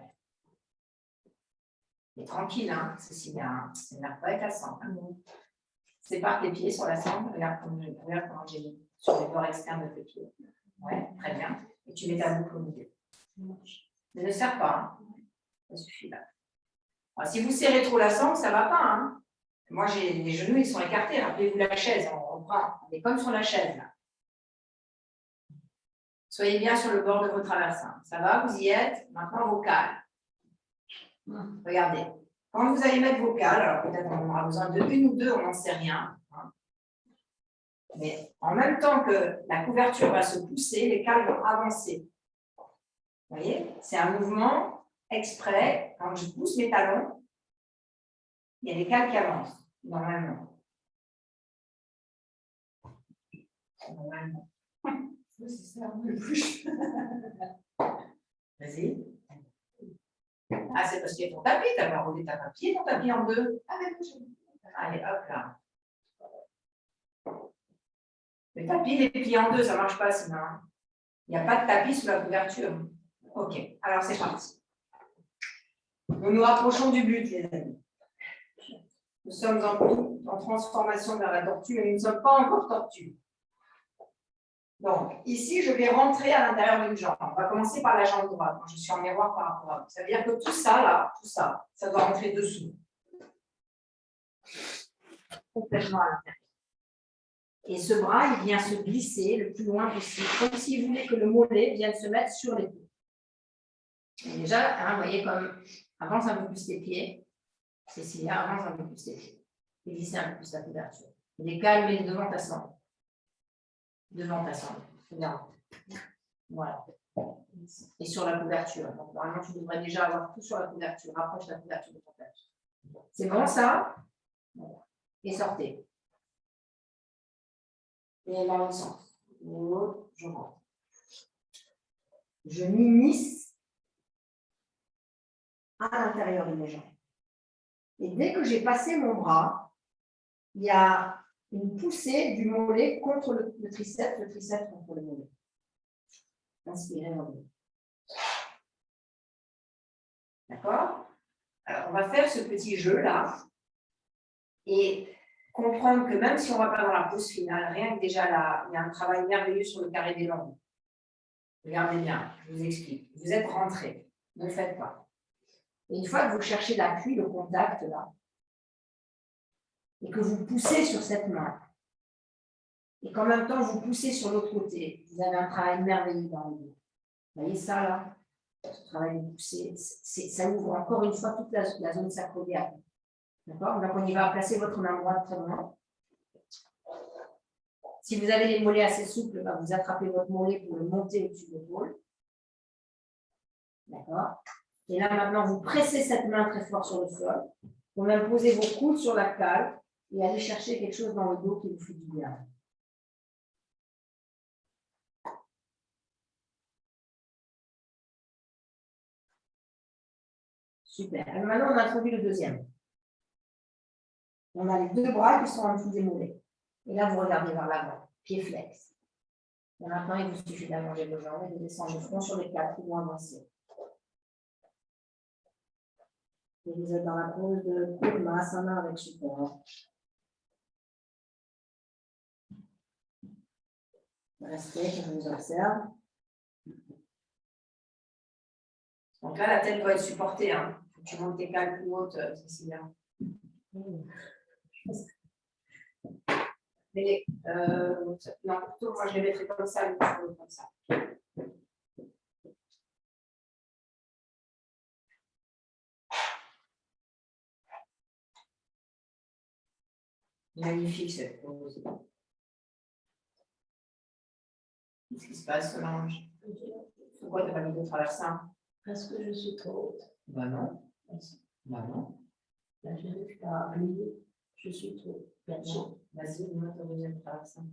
Mais tranquille, hein. Ceci n'énerve pas avec la sangle. Hein. Sépare tes pieds sur la sangle. Regarde comment j'ai mis sur les bords externes de tes pieds. Ouais, très bien. Et tu mets ta boucle au milieu. Mais ne serre pas. Hein. Ça suffit là. Alors, si vous serrez trop la sangle, ça ne va pas. Hein. Moi, les genoux, ils sont écartés. Rappelez-vous la chaise. On est comme sur la chaise là. Soyez bien sur le bord de votre traversin. Ça va, vous y êtes. Maintenant, vos cales. Regardez. Quand vous allez mettre vos cales, alors peut-être on aura besoin de 1 ou 2, on n'en sait rien. Hein. Mais en même temps que la couverture va se pousser, les cales vont avancer. Vous voyez, c'est un mouvement exprès. Quand je pousse mes talons, il y a des cales qui avancent, normalement. Normalement. Vas-y. Ah, c'est parce qu'il y a ton tapis, tu as roulé ta papier, ton tapis en 2. Allez, hop là. Le tapis, il est plié en 2, ça ne marche pas sinon. Il n'y a pas de tapis sous la couverture. Ok, alors c'est parti. Nous nous rapprochons du but, les amis. Nous sommes en transformation vers la tortue, mais nous ne sommes pas encore tortue. Donc, ici, je vais rentrer à l'intérieur d'une jambe. On va commencer par la jambe droite. Moi, je suis en miroir par rapport à vous. Ça veut dire que tout ça, là, ça doit rentrer dessous. Complètement à l'intérieur. Et ce bras, il vient se glisser le plus loin possible, comme si vous voulez que le mollet vienne se mettre sur les pieds. Et déjà, hein, vous voyez comme avance un peu plus les pieds. Cécilia, avance un peu plus les pieds. Et glissez un peu plus la couverture. Les calmes devant ta sangle. Devant ta sangle. Regarde. Voilà. Et sur la couverture. Donc, normalement, tu devrais déjà avoir tout sur la couverture. Rapproche la couverture de ton tête. C'est bon, ça? Voilà. Et sortez. Et dans l'autre sens. Je rentre. Je m'immisce à l'intérieur de mes jambes. Et dès que j'ai passé mon bras, il y a une poussée du mollet contre le triceps contre le mollet. Inspirez, revenez. D'accord? Alors, on va faire ce petit jeu-là et comprendre que même si on ne va pas dans la pose finale, rien que déjà là, il y a un travail merveilleux sur le carré des longues. Regardez bien, je vous explique. Vous êtes rentré, ne le faites pas. Et une fois que vous cherchez l'appui, le contact là, et que vous poussez sur cette main, et qu'en même temps vous poussez sur l'autre côté, vous avez un travail merveilleux dans le dos. Vous voyez ça là? Ce travail de pousser, ça ouvre encore une fois toute la zone sacro-iliaque. D'accord? Donc on y va placer votre main droite très loin. Si vous avez les mollets assez souples, bah, vous attrapez votre mollet pour le monter au-dessus de l'épaule. D'accord? Et là maintenant, vous pressez cette main très fort sur le sol. Vous même posez vos coudes sur la cale et allez chercher quelque chose dans le dos qui vous fait du bien. Super. Alors maintenant, on introduit le deuxième. On a les deux bras qui sont en dessous des mollets. Et là, vous regardez vers l'avant, pied flex. Et maintenant, il vous suffit d'allonger vos jambes et de descendre le front sur les quatre qui vont avancer. Et vous êtes dans la pose de Kurmasana avec support. Restez, je vous observe. Donc là, la tête doit être supportée. Hein. Faut que tu montes tes cales plus hautes, Cécilia. Mais non, plutôt, moi, je les mettrais comme ça, comme ça. Magnifique cette pose. Qu'est-ce qui se passe, Solange? Pourquoi tu n'as pas mis de traversin? Parce que je suis trop haute. Bah non. Bah non. Là, je n'arrive pas à plier. Je suis trop perchée. Vas-y, monte ton deuxième traversin.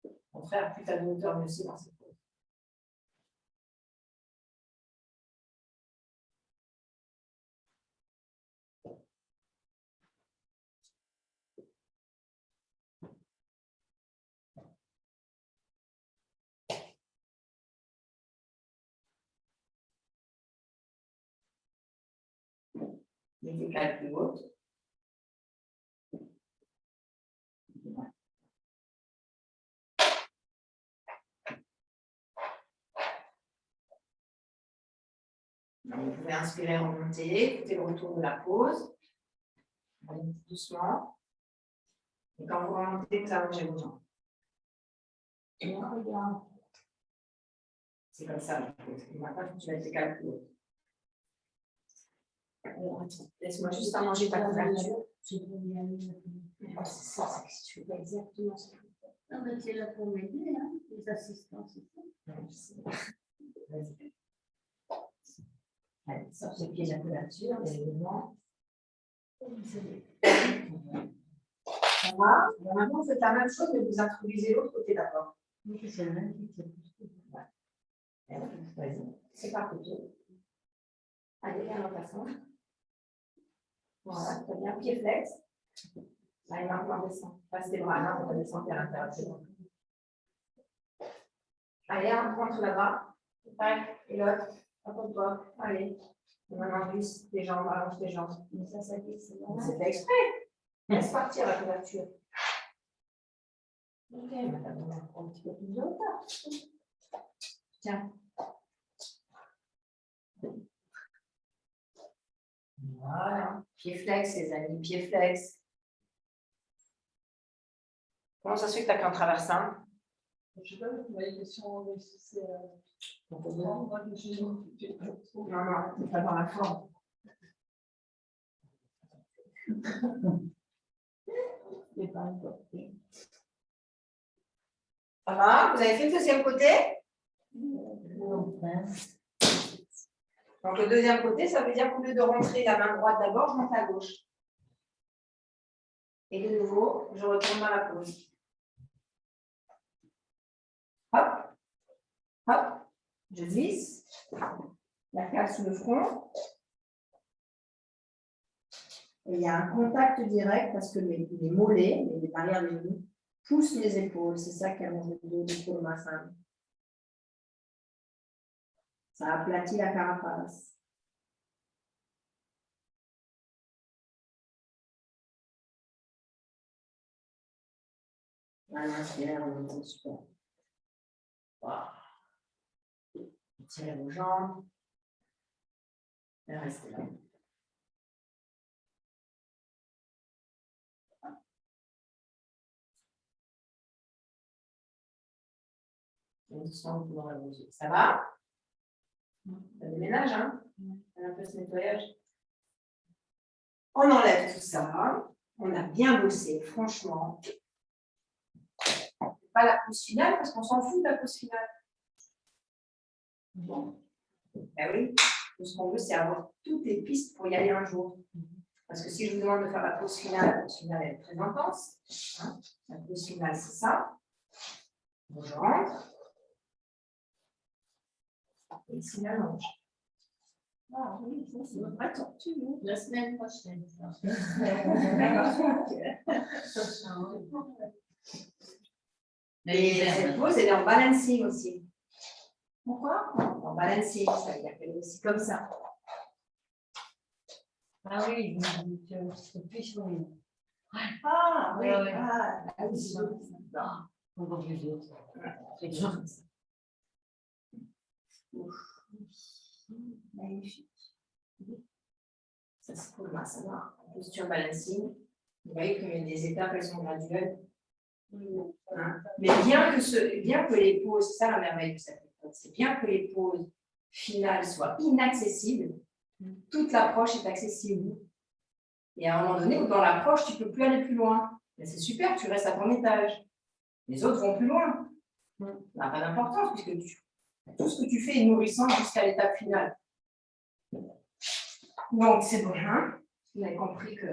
Au contraire, plus tu as de hauteur, mieux c'est dans cette pose. Les décales plus hautes. Vous pouvez inspirer, remonter, écoutez le retour de la pause. Allez doucement. Et quand vous remontez, vous allongez vos jambes. Et là, regarde. C'est comme ça la pause. Et maintenant, tu mets tes décales plus hautes. Alors, attends, laisse-moi juste manger ta couverture. C'est trop bien. C'est ça, si tu fais pas exactement ce que tu fais. Non, mais c'est là pour m'aider, hein, les assistants, c'est ça. Non, je sais. Vas-y. Allez, sors tes pieds de la couverture, les éléments. Ça va? Maintenant, vous faites la même chose, mais vous introduisez l'autre côté d'abord. Oui, c'est vrai. Vas-y, c'est parti. Allez, viens dans ta façon. Voilà, très bien. Pied flex. Allez, maintenant, on descend. Passe tes bras là, on va descendre à l'intérieur. Allez, on rentre là-bas. Et l'autre, apporte-toi. Allez. Et maintenant, glisse tes jambes, allonge tes jambes. Mais ça glisse. C'est fait exprès. Laisse partir la couverture. Ok, madame, on prend un petit peu plus de hauteur. Tiens. Voilà. Pied flex, les amis, pied flex. Comment ça se fait que tu n'as qu'un traversin? Je ne sais pas, vous voyez, question, si c'est. Non, Moi, je me suis dit, non, c'est pas dans la forme. C'est pas important. Ça va? Vous avez fait le deuxième côté? Non, hein. Donc, le deuxième côté, ça veut dire qu'au lieu de rentrer la main droite d'abord, je monte à gauche. Et de nouveau, je retourne dans la pose. Hop, hop, je glisse. La cale sous le front. Et il y a un contact direct parce que mes mollets, les barrières des genoux, poussent mes épaules. C'est ça qui a mon dos de Kurmasana. Ça aplatit la carapace. Voilà, inspirez, remontez, super. Wow. Tirez vos jambes. Et restez là. Doucement, vous pouvez vos yeux. Ça va? Ça déménage, hein? Un peu ce nettoyage. On enlève tout ça. On a bien bossé, franchement. Pas la pause finale, parce qu'on s'en fout de la pause finale. Bon. Ben oui, tout ce qu'on veut, c'est avoir toutes les pistes pour y aller un jour. Parce que si je vous demande de faire la pause finale elle est très intense. Hein? La pause finale, c'est ça. Donc, je rentre. Et ici, la longe. Ah oui, ça c'est une vraie tortue. Hein. La semaine prochaine. Et cette pose, elle est en balancing aussi. Pourquoi? En balancing, ça veut dire qu'elle est aussi comme ça. Ah oui, c'est plus sur lui. Ah oui, Ouais, ouais. ah, Ah oui, c'est bon. Encore plus d'autres. C'est bien comme ça. Magnifique. Ça se trouve là, ça va. En posture balancing. Vous voyez que les étapes, elles sont graduelles. Hein. Mais bien que les poses, c'est ça la merveille de cette méthode, c'est bien que les poses finales soient inaccessibles, toute l'approche est accessible. Et à un moment donné, où dans l'approche, tu ne peux plus aller plus loin. Mais c'est super, tu restes à ton étage. Les autres vont plus loin. Ça n'a pas d'importance puisque tout ce que tu fais est nourrissant jusqu'à l'étape finale. Donc, c'est bon. Hein, vous avez compris que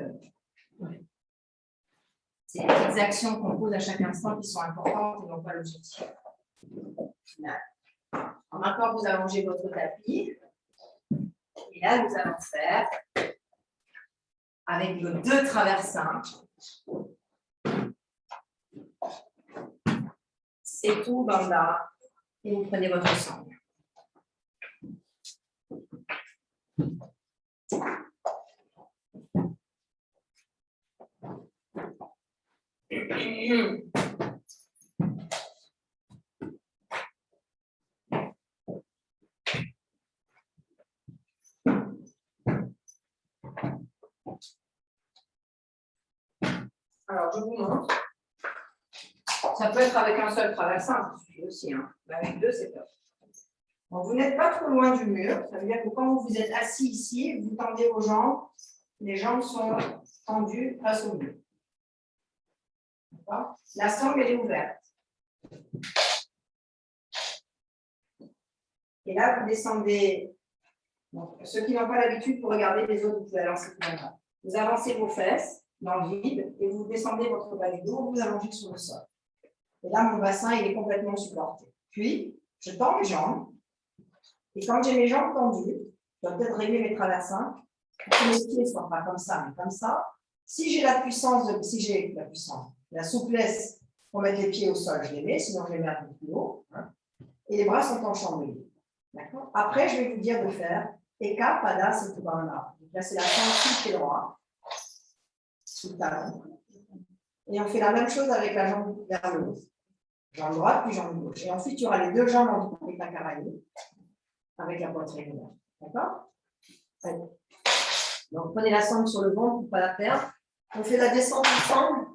c'est les petites actions qu'on pose à chaque instant qui sont importantes et non pas l'objectif final. Alors, maintenant, vous allongez votre tapis. Et là, nous allons faire avec nos 2 traversins. C'est tout, Banda. Et vous prenez votre sangle. Alors, je vous montre. Ça peut être avec un seul traversin, ça suffit aussi. Hein. Mais avec 2, c'est top. Donc, vous n'êtes pas trop loin du mur. Ça veut dire que quand vous êtes assis ici, vous tendez vos jambes. Les jambes sont tendues face au mur. La sangle, elle est ouverte. Et là, vous descendez. Donc, ceux qui n'ont pas l'habitude, pour regarder les autres, vous pouvez avancer plus loin. Vous avancez vos fesses dans le vide et vous descendez votre bas du dos, vous allongez sur le sol. Et là, mon bassin, il est complètement supporté. Puis, je tends mes jambes. Et quand j'ai mes jambes tendues, je dois peut-être régler mes traversins pour que mes pieds ne soient pas comme ça, mais comme ça. Si j'ai la la souplesse pour mettre les pieds au sol, je les mets, sinon je les mets un peu plus haut. Hein. Et les bras sont enchambés. D'accord. Après, je vais vous dire de faire Eka, Pada, Setubandha. Donc là, c'est la jambe sous le pied droit, sous le talon. Et on fait la même chose avec la jambe vers le haut. Jambe droite, puis jambe gauche. Et ensuite, il y aura les 2 jambes en dessous avec la caraïbe, avec la poitrine ouverte. D'accord. Donc, prenez la sangle sur le ventre pour ne pas la perdre. On fait la descente ensemble.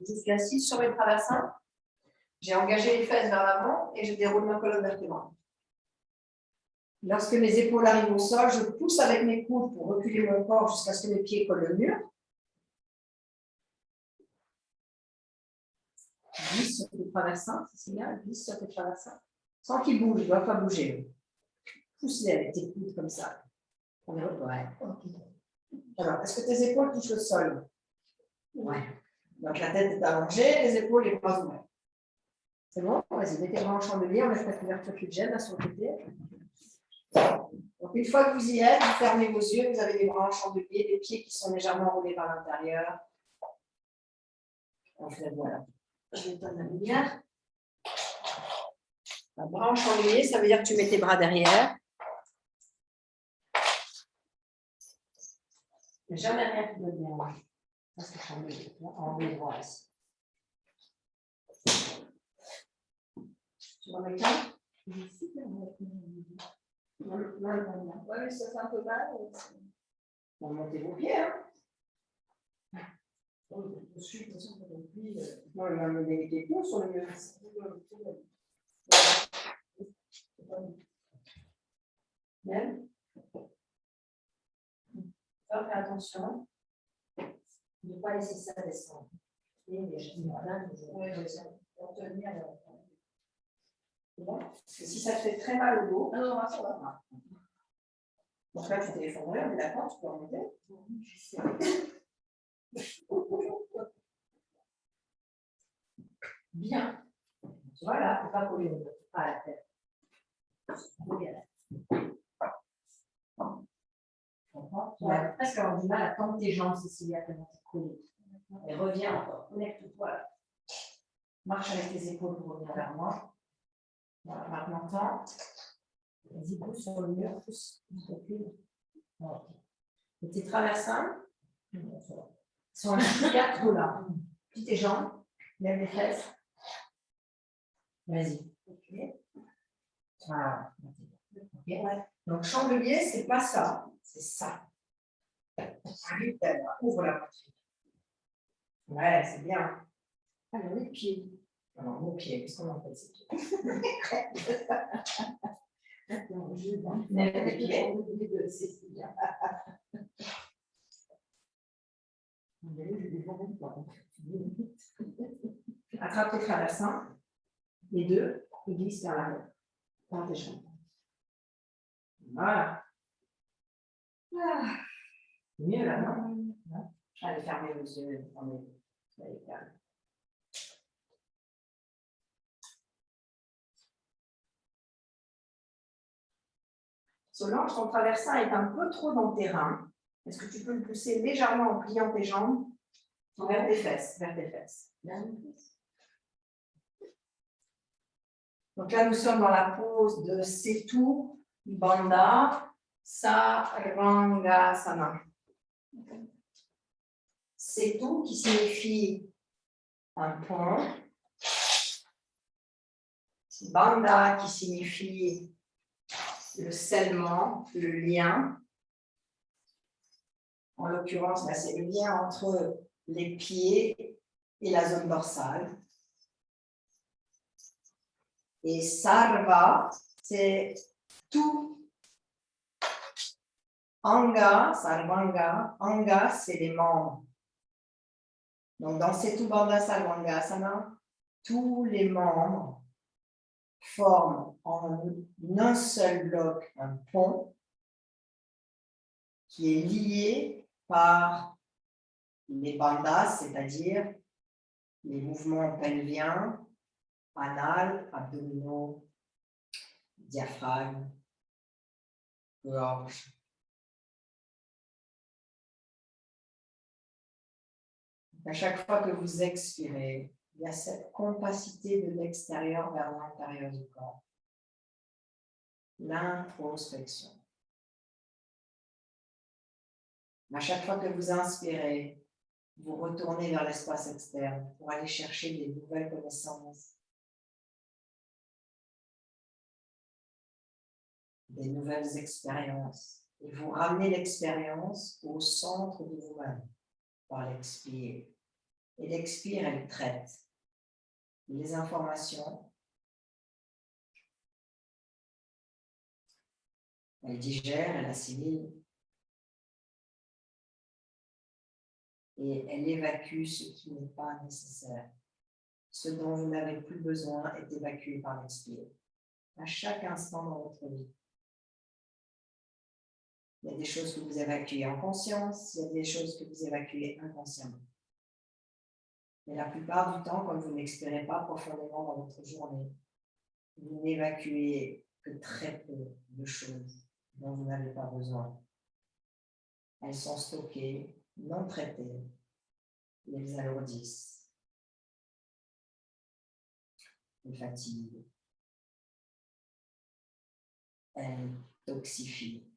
Je suis assise sur mes traversins. J'ai engagé les fesses vers l'avant et je déroule ma colonne vertébrale. Lorsque mes épaules arrivent au sol, je pousse avec mes coudes pour reculer mon corps jusqu'à ce que mes pieds collent le mur. Glisse sur tes traversins, c'est bien, glisse sur tes traversins. Sans qu'ils bougent, ils ne doivent pas bouger. Pousse-les avec tes coudes comme ça. Ouais. Alors, est-ce que tes épaules touchent le sol? Ouais. Donc la tête est allongée, les épaules, les bras ouverts. C'est bon? Vas-y, mettez les bras en chandelier, on laisse la couverture qui gêne là sur le côté. Donc une fois que vous y êtes, vous fermez vos yeux, vous avez les bras en chandelier, les pieds qui sont légèrement roulés vers l'intérieur. On fait voilà. Je vais éteindre la lumière. Un bras en chandelier, ça veut dire que tu mets tes bras derrière. Il n'y a jamais rien qui me dérange. Ça, c'est chandelier. En haut droit ici. Tu m'en mets qu'un? Ouais, mais ça fait un peu mal. Montez vos pieds. Hein. Non, il va me donner des pieds sur le mur. Même. Fais attention de ne pas laisser ça descendre. C'est bon? Parce que si ça te fait très mal au dos, Non, ça va. donc là, tu t'es effondré, on est d'accord, tu peux remonter. Bien. Voilà, il ne faut pas coller pas à la tête. presque avoir du mal à tendre tes jambes, Cécilia, tellement t'es collée. Et reviens encore, connecte-toi là. Marche avec tes épaules pour revenir vers moi. Voilà, maintenant, tends. Vas-y, pousse sur le mur, pousse, recule. Ok. Et tes traversins, sont un chouïa trop là. Plie tes jambes, lève les fesses. Vas-y. Ok. Voilà. Ok. Donc, chandelier, c'est pas ça, c'est ça. Ouvre la poitrine. Ouais, c'est bien. Alors, les pieds. Alors, nos pieds, qu'est-ce qu'on en fait ces pieds? Les pieds. C'est bien. Attrape tes traversins, les deux, et glisse vers l'arrière. Par tes jambes. Voilà. Ah. Mieux là, non? Allez, fermez vos yeux. Allez, fermez. Solange, ton traversin est un peu trop dans le terrain. Est-ce que tu peux le pousser légèrement en pliant tes jambes vers tes fesses, vers tes fesses. Donc là, nous sommes dans la pose de Setu Bandha Sarvangasana. Setu qui signifie un pont. Bandha qui signifie le scellement, le lien. En l'occurrence, c'est le lien entre les pieds et la zone dorsale. Et sarva, c'est tout. Anga, sarvanga, anga, c'est les membres. Donc, dans Setu Bandha Sarvangasana, tous les membres forment en un seul bloc un pont qui est lié par les bandhas, c'est-à-dire les mouvements pelviens, anal, abdominaux, diaphragme, gorge. À chaque fois que vous expirez, il y a cette compacité de l'extérieur vers l'intérieur du corps. L'introspection. À chaque fois que vous inspirez, vous retournez vers l'espace externe pour aller chercher des nouvelles connaissances, des nouvelles expériences. Et vous ramenez l'expérience au centre de vous-même par l'expire. Et l'expire, elle traite les informations, elle digère, elle assimile, et elle évacue ce qui n'est pas nécessaire. Ce dont vous n'avez plus besoin est évacué par l'expire. À chaque instant dans votre vie. Il y a des choses que vous évacuez en conscience, il y a des choses que vous évacuez inconsciemment. Mais la plupart du temps, comme vous n'expirez pas profondément dans votre journée, vous n'évacuez que très peu de choses dont vous n'avez pas besoin. Elles sont stockées, non traitées, et elles alourdissent, elles fatiguent, elles toxifient.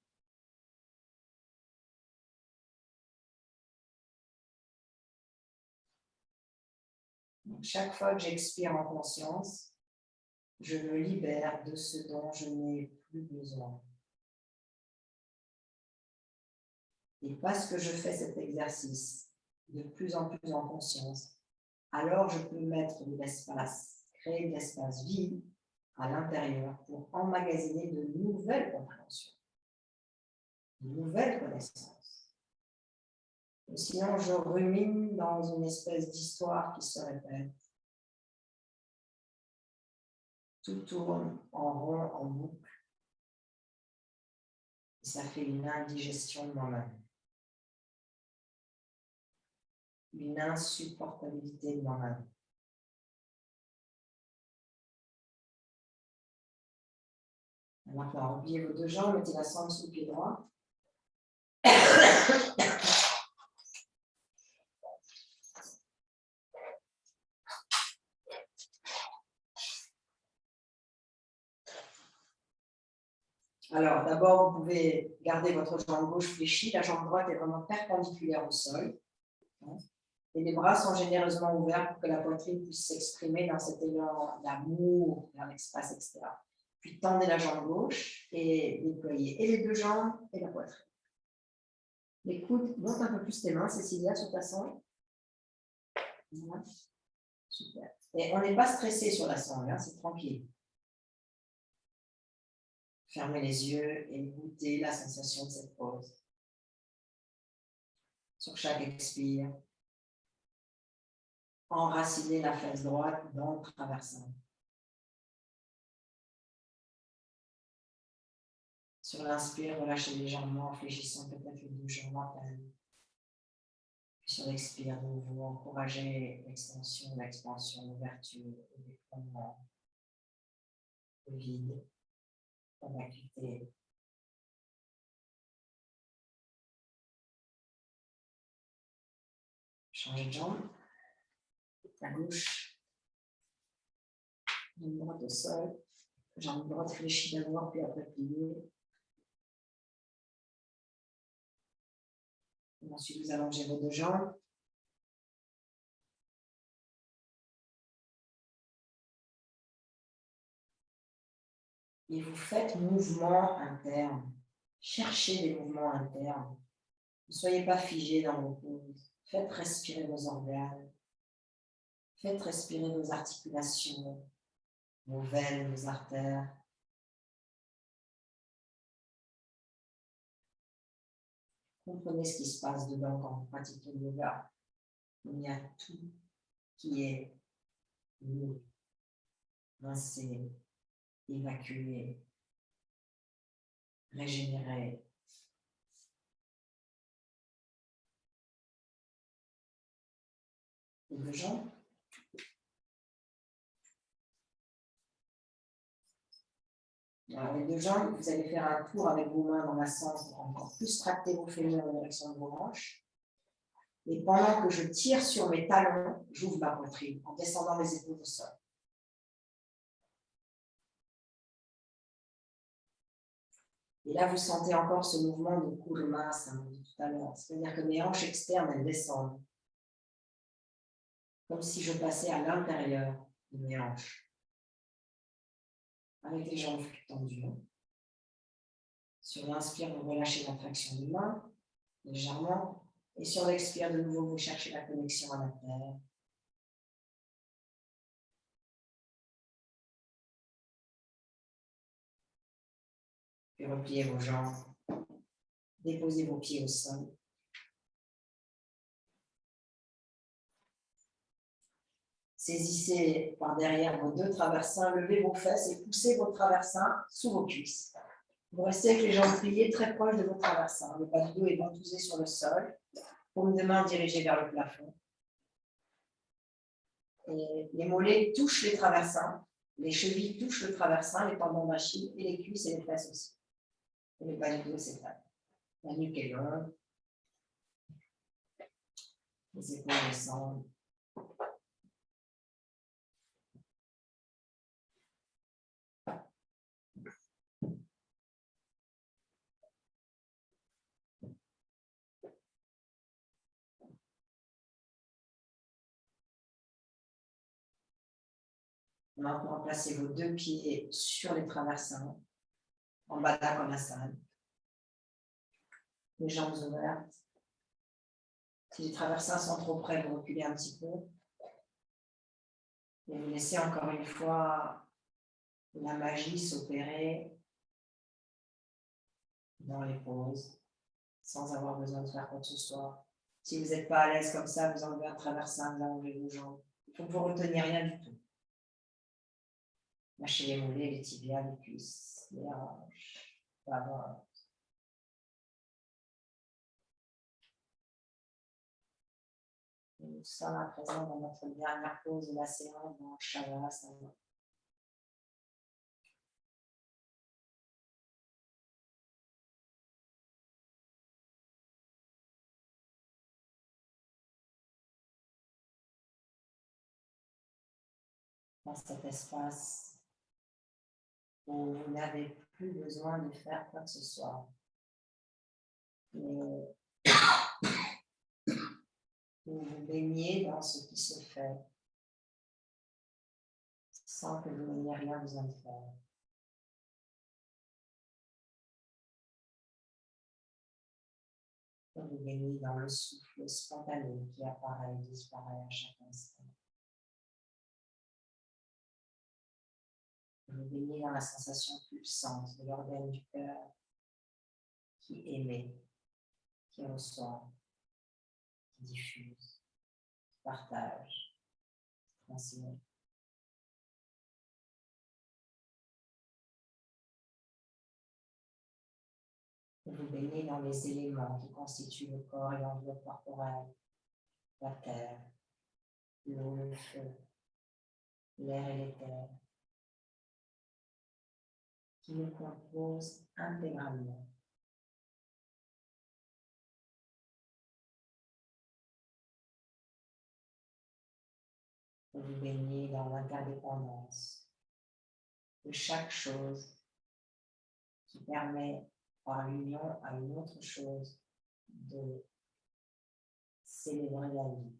Donc, chaque fois que j'expire en conscience, je me libère de ce dont je n'ai plus besoin. Et parce que je fais cet exercice de plus en plus en conscience, alors je peux mettre de l'espace, créer de l'espace vide à l'intérieur pour emmagasiner de nouvelles compréhensions, de nouvelles connaissances. Et sinon, je rumine dans une espèce d'histoire qui se répète. Tout tourne en rond, en boucle. Et ça fait une indigestion de moi-même. Une insupportabilité de moi-même. Maintenant, oubliez vos deux jambes, mettez la sangle sous le pied droit. Alors, d'abord, vous pouvez garder votre jambe gauche fléchie, la jambe droite est vraiment perpendiculaire au sol. Et les bras sont généreusement ouverts pour que la poitrine puisse s'exprimer dans cet élan d'amour vers l'espace, etc. Puis tendez la jambe gauche et déployez et les deux jambes et la poitrine. Les coudes, monte un peu plus tes mains, Cécilia, sur ta sangle. Voilà. Super. Et on n'est pas stressé sur la sangle, hein, c'est tranquille. Fermez les yeux et goûtez la sensation de cette pause. Sur chaque expire, enracinez la fesse droite dans le traversin. Sur l'inspire, relâchez légèrement en fléchissant peut-être les deux jambes en peine. Puis sur l'expire, de nouveau, encouragez l'extension, l'ouverture, le déploiement, le vide, la vacuité. Changez de jambe. La gauche, jambe droite au sol, jambe droite fléchie d'abord, puis après pliée. Ensuite, vous allongez vos deux jambes. Et vous faites mouvement interne. Cherchez des mouvements internes. Ne soyez pas figé dans vos poses. Faites respirer vos organes. Faites respirer vos articulations, vos veines, vos artères. Comprenez ce qui se passe dedans quand vous pratiquez le yoga. Il y a tout qui est mis, rincé, évacué, régénéré. Les deux jambes. Alors, les deux jambes, vous allez faire un tour avec vos mains dans la sens pour encore plus tracter vos fémurs en direction de vos hanches. Et pendant que je tire sur mes talons, j'ouvre ma poitrine en descendant les épaules au sol. Et là, vous sentez encore ce mouvement de kurmasana de tout à l'heure. C'est-à-dire que mes hanches externes, elles descendent. Comme si je passais à l'intérieur de mes hanches. Avec les jambes tendues. Sur l'inspire, vous relâchez la traction des mains, légèrement. Et sur l'expire, de nouveau, vous cherchez la connexion à la terre. Puis repliez vos jambes. Déposez vos pieds au sol. Saisissez par derrière vos deux traversins, levez vos fesses et poussez vos traversins sous vos cuisses. Vous restez avec les jambes pliées très proches de vos traversins. Le bas du dos est ventousé sur le sol. Paume de main dirigée vers le plafond. Et les mollets touchent les traversins. Les chevilles touchent le traversin, les tendons d'Achille et les cuisses et les fesses aussi. Et le bas du dos s'étale. La nuque est longue. Les épaules descendent. Maintenant, placez vos deux pieds sur les traversins, en Baddha Konasana. Les jambes ouvertes. Si les traversins sont trop près, vous reculez un petit peu. Et vous laissez encore une fois la magie s'opérer dans les pauses, sans avoir besoin de faire quoi que ce soit. Si vous n'êtes pas à l'aise comme ça, vous enlevez un traversin, vous allongez vos jambes. Il ne faut vous retenir rien du tout. Lâchez les mollets, les tibias, les cuisses, les hanches, l'avant. Et nous sommes à présent dans notre dernière pause de la séance dans Shavasana. dans cet espace où vous n'avez plus besoin de faire quoi que ce soit. Mais où vous baignez dans ce qui se fait sans que vous n'ayez rien besoin de faire. Vous baignez dans le souffle spontané qui apparaît et disparaît à chaque instant. Vous baignez dans la sensation pulsante de l'organe du cœur qui émet, qui reçoit, qui diffuse, qui partage, qui transmet. Vous baignez dans les éléments qui constituent le corps et l'enveloppe corporelle, la terre, l'eau, le feu, l'air et l'éther, qui nous composent intégralement. Vous baignez dans l'interdépendance de chaque chose qui permet, par l'union à une autre chose, de célébrer la vie.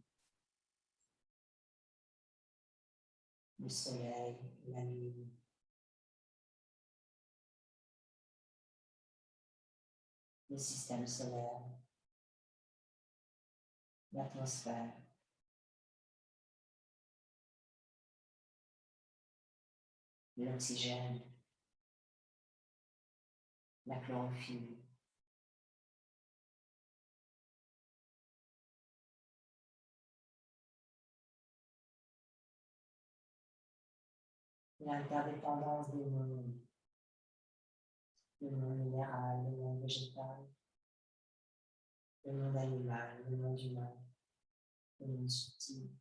Le soleil, la nuit, le système solaire, l'atmosphère, l'oxygène, la chlorophylle, l'interdépendance des mondes, le monde minéral, le monde végétal, le monde animal, le monde humain, le monde subtil.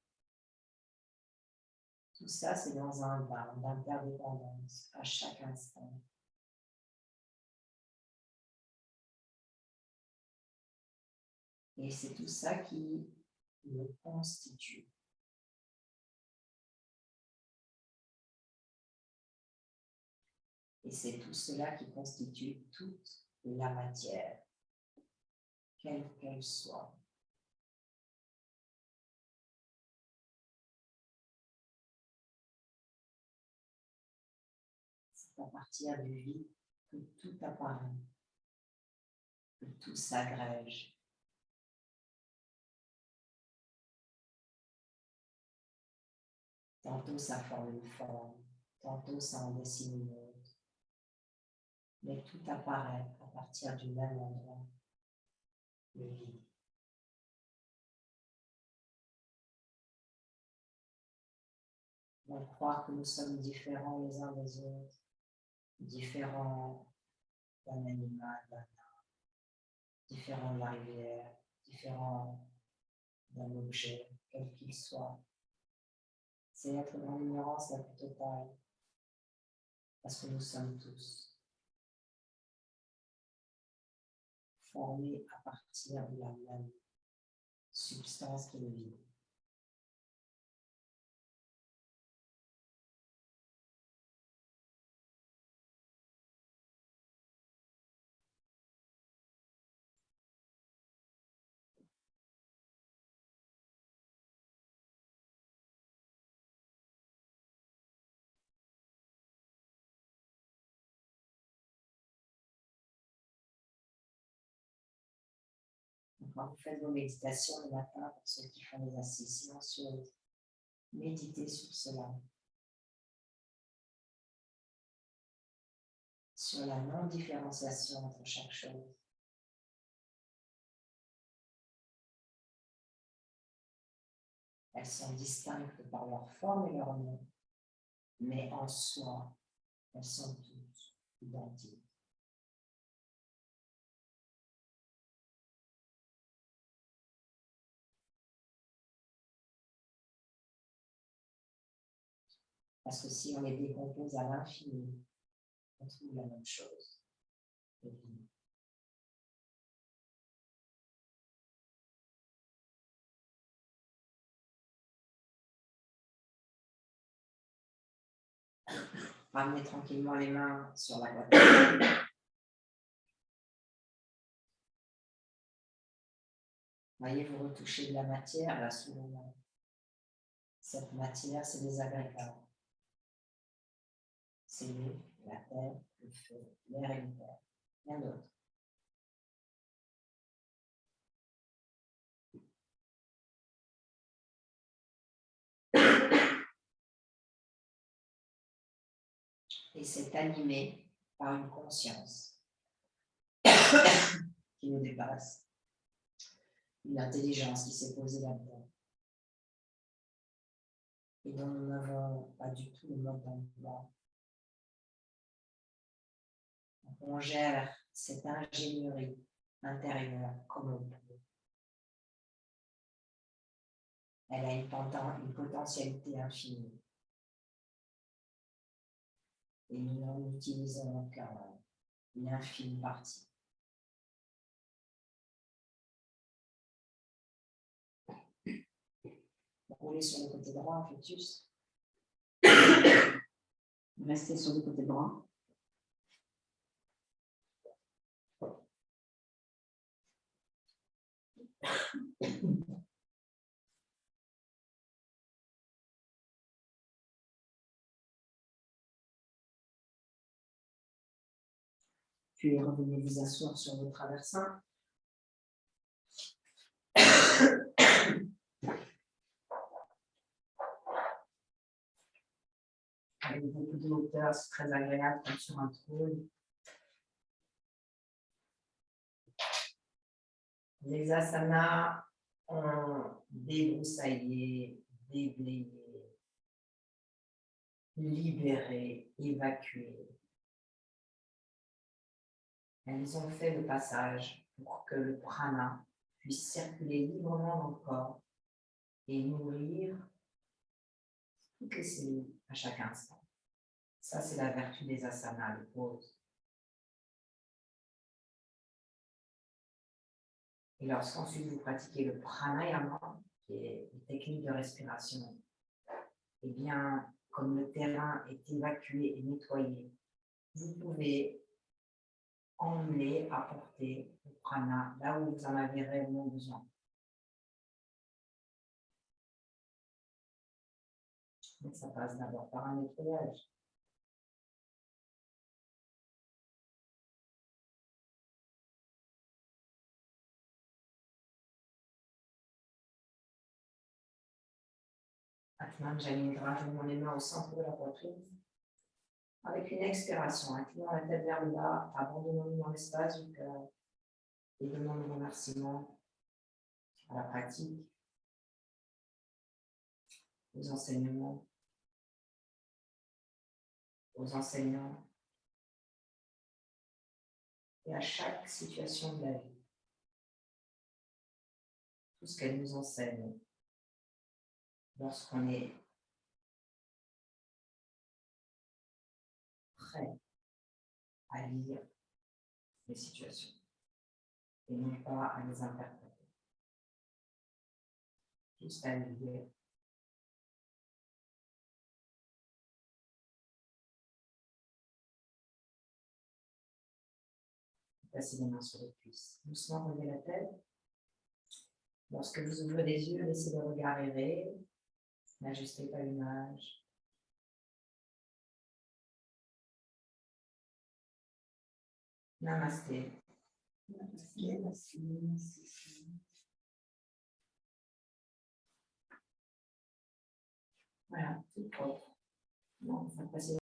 Tout ça, c'est dans un bain d'interdépendance à chaque instant. Et c'est tout ça qui le constitue. Et c'est tout cela qui constitue toute la matière, quelle qu'elle soit. C'est à partir du vide que tout apparaît, que tout s'agrège. Tantôt ça forme une forme, tantôt ça en dessine une autre. Mais tout apparaît à partir du même endroit, le vide. On croit que nous sommes différents les uns des autres, différents d'un animal, d'un arbre, différents de la rivière, différents d'un objet, quel qu'il soit. C'est être dans l'ignorance la plus totale, parce que nous sommes tous formés à partir de la même substance qui est le vide. Quand vous faites vos méditations le matin, pour ceux qui font des assises silencieuses, méditez sur cela. Sur la non-différenciation entre chaque chose. Elles sont distinctes par leur forme et leur nom, mais en soi, elles sont toutes identiques. Parce que si on les décompose à l'infini, on trouve la même chose. Ramenez tranquillement les mains sur la poitrine. Voyez, vous retouchez de la matière là sous vos mains. Cette matière, c'est des agrégats. C'est l'eau, la terre, le feu, l'air et le terre. Rien d'autre. Et c'est animé par une conscience qui nous dépasse, une intelligence qui s'est posée là-dedans et dont nous n'avons pas du tout le mode d'emploi. On gère cette ingénierie intérieure comme on peut. Elle a une potentialité infinie. Et nous n'en utilisons qu'une infime partie. Roulez sur le côté droit, fœtus. Restez sur le côté droit. Puis revenez vous asseoir sur vos traversins. Avec beaucoup de hauteur, c'est très agréable comme sur un trône. Les asanas ont débroussaillé, déblayé, libéré, évacué. Elles ont fait le passage pour que le prana puisse circuler librement dans le corps et nourrir toutes les cellules à chaque instant. Ça, c'est la vertu des asanas, les pauses. Et lorsqu'ensuite vous pratiquez le pranayama, qui est une technique de respiration, eh bien, comme le terrain est évacué et nettoyé, vous pouvez emmener, apporter le prana là où vous en avez réellement besoin. Donc, ça passe d'abord par un nettoyage. Atman Janindra, je mets les mains au centre de la poitrine. Avec une expiration, inclinant la tête vers le bas, abandonnons-nous dans l'espace du cœur et donnons le remerciement à la pratique, aux enseignements, aux enseignants et à chaque situation de la vie. Tout ce qu'elle nous enseigne lorsqu'on est prêt à lire les situations et non pas à les interpréter. Juste à lire. Passez les mains sur les cuisses. Doucement, relevez la tête. Lorsque vous ouvrez les yeux, laissez le regard errer. N'ajustez pas l'image. Namasté. Voilà, tout propre. Bon, on va passer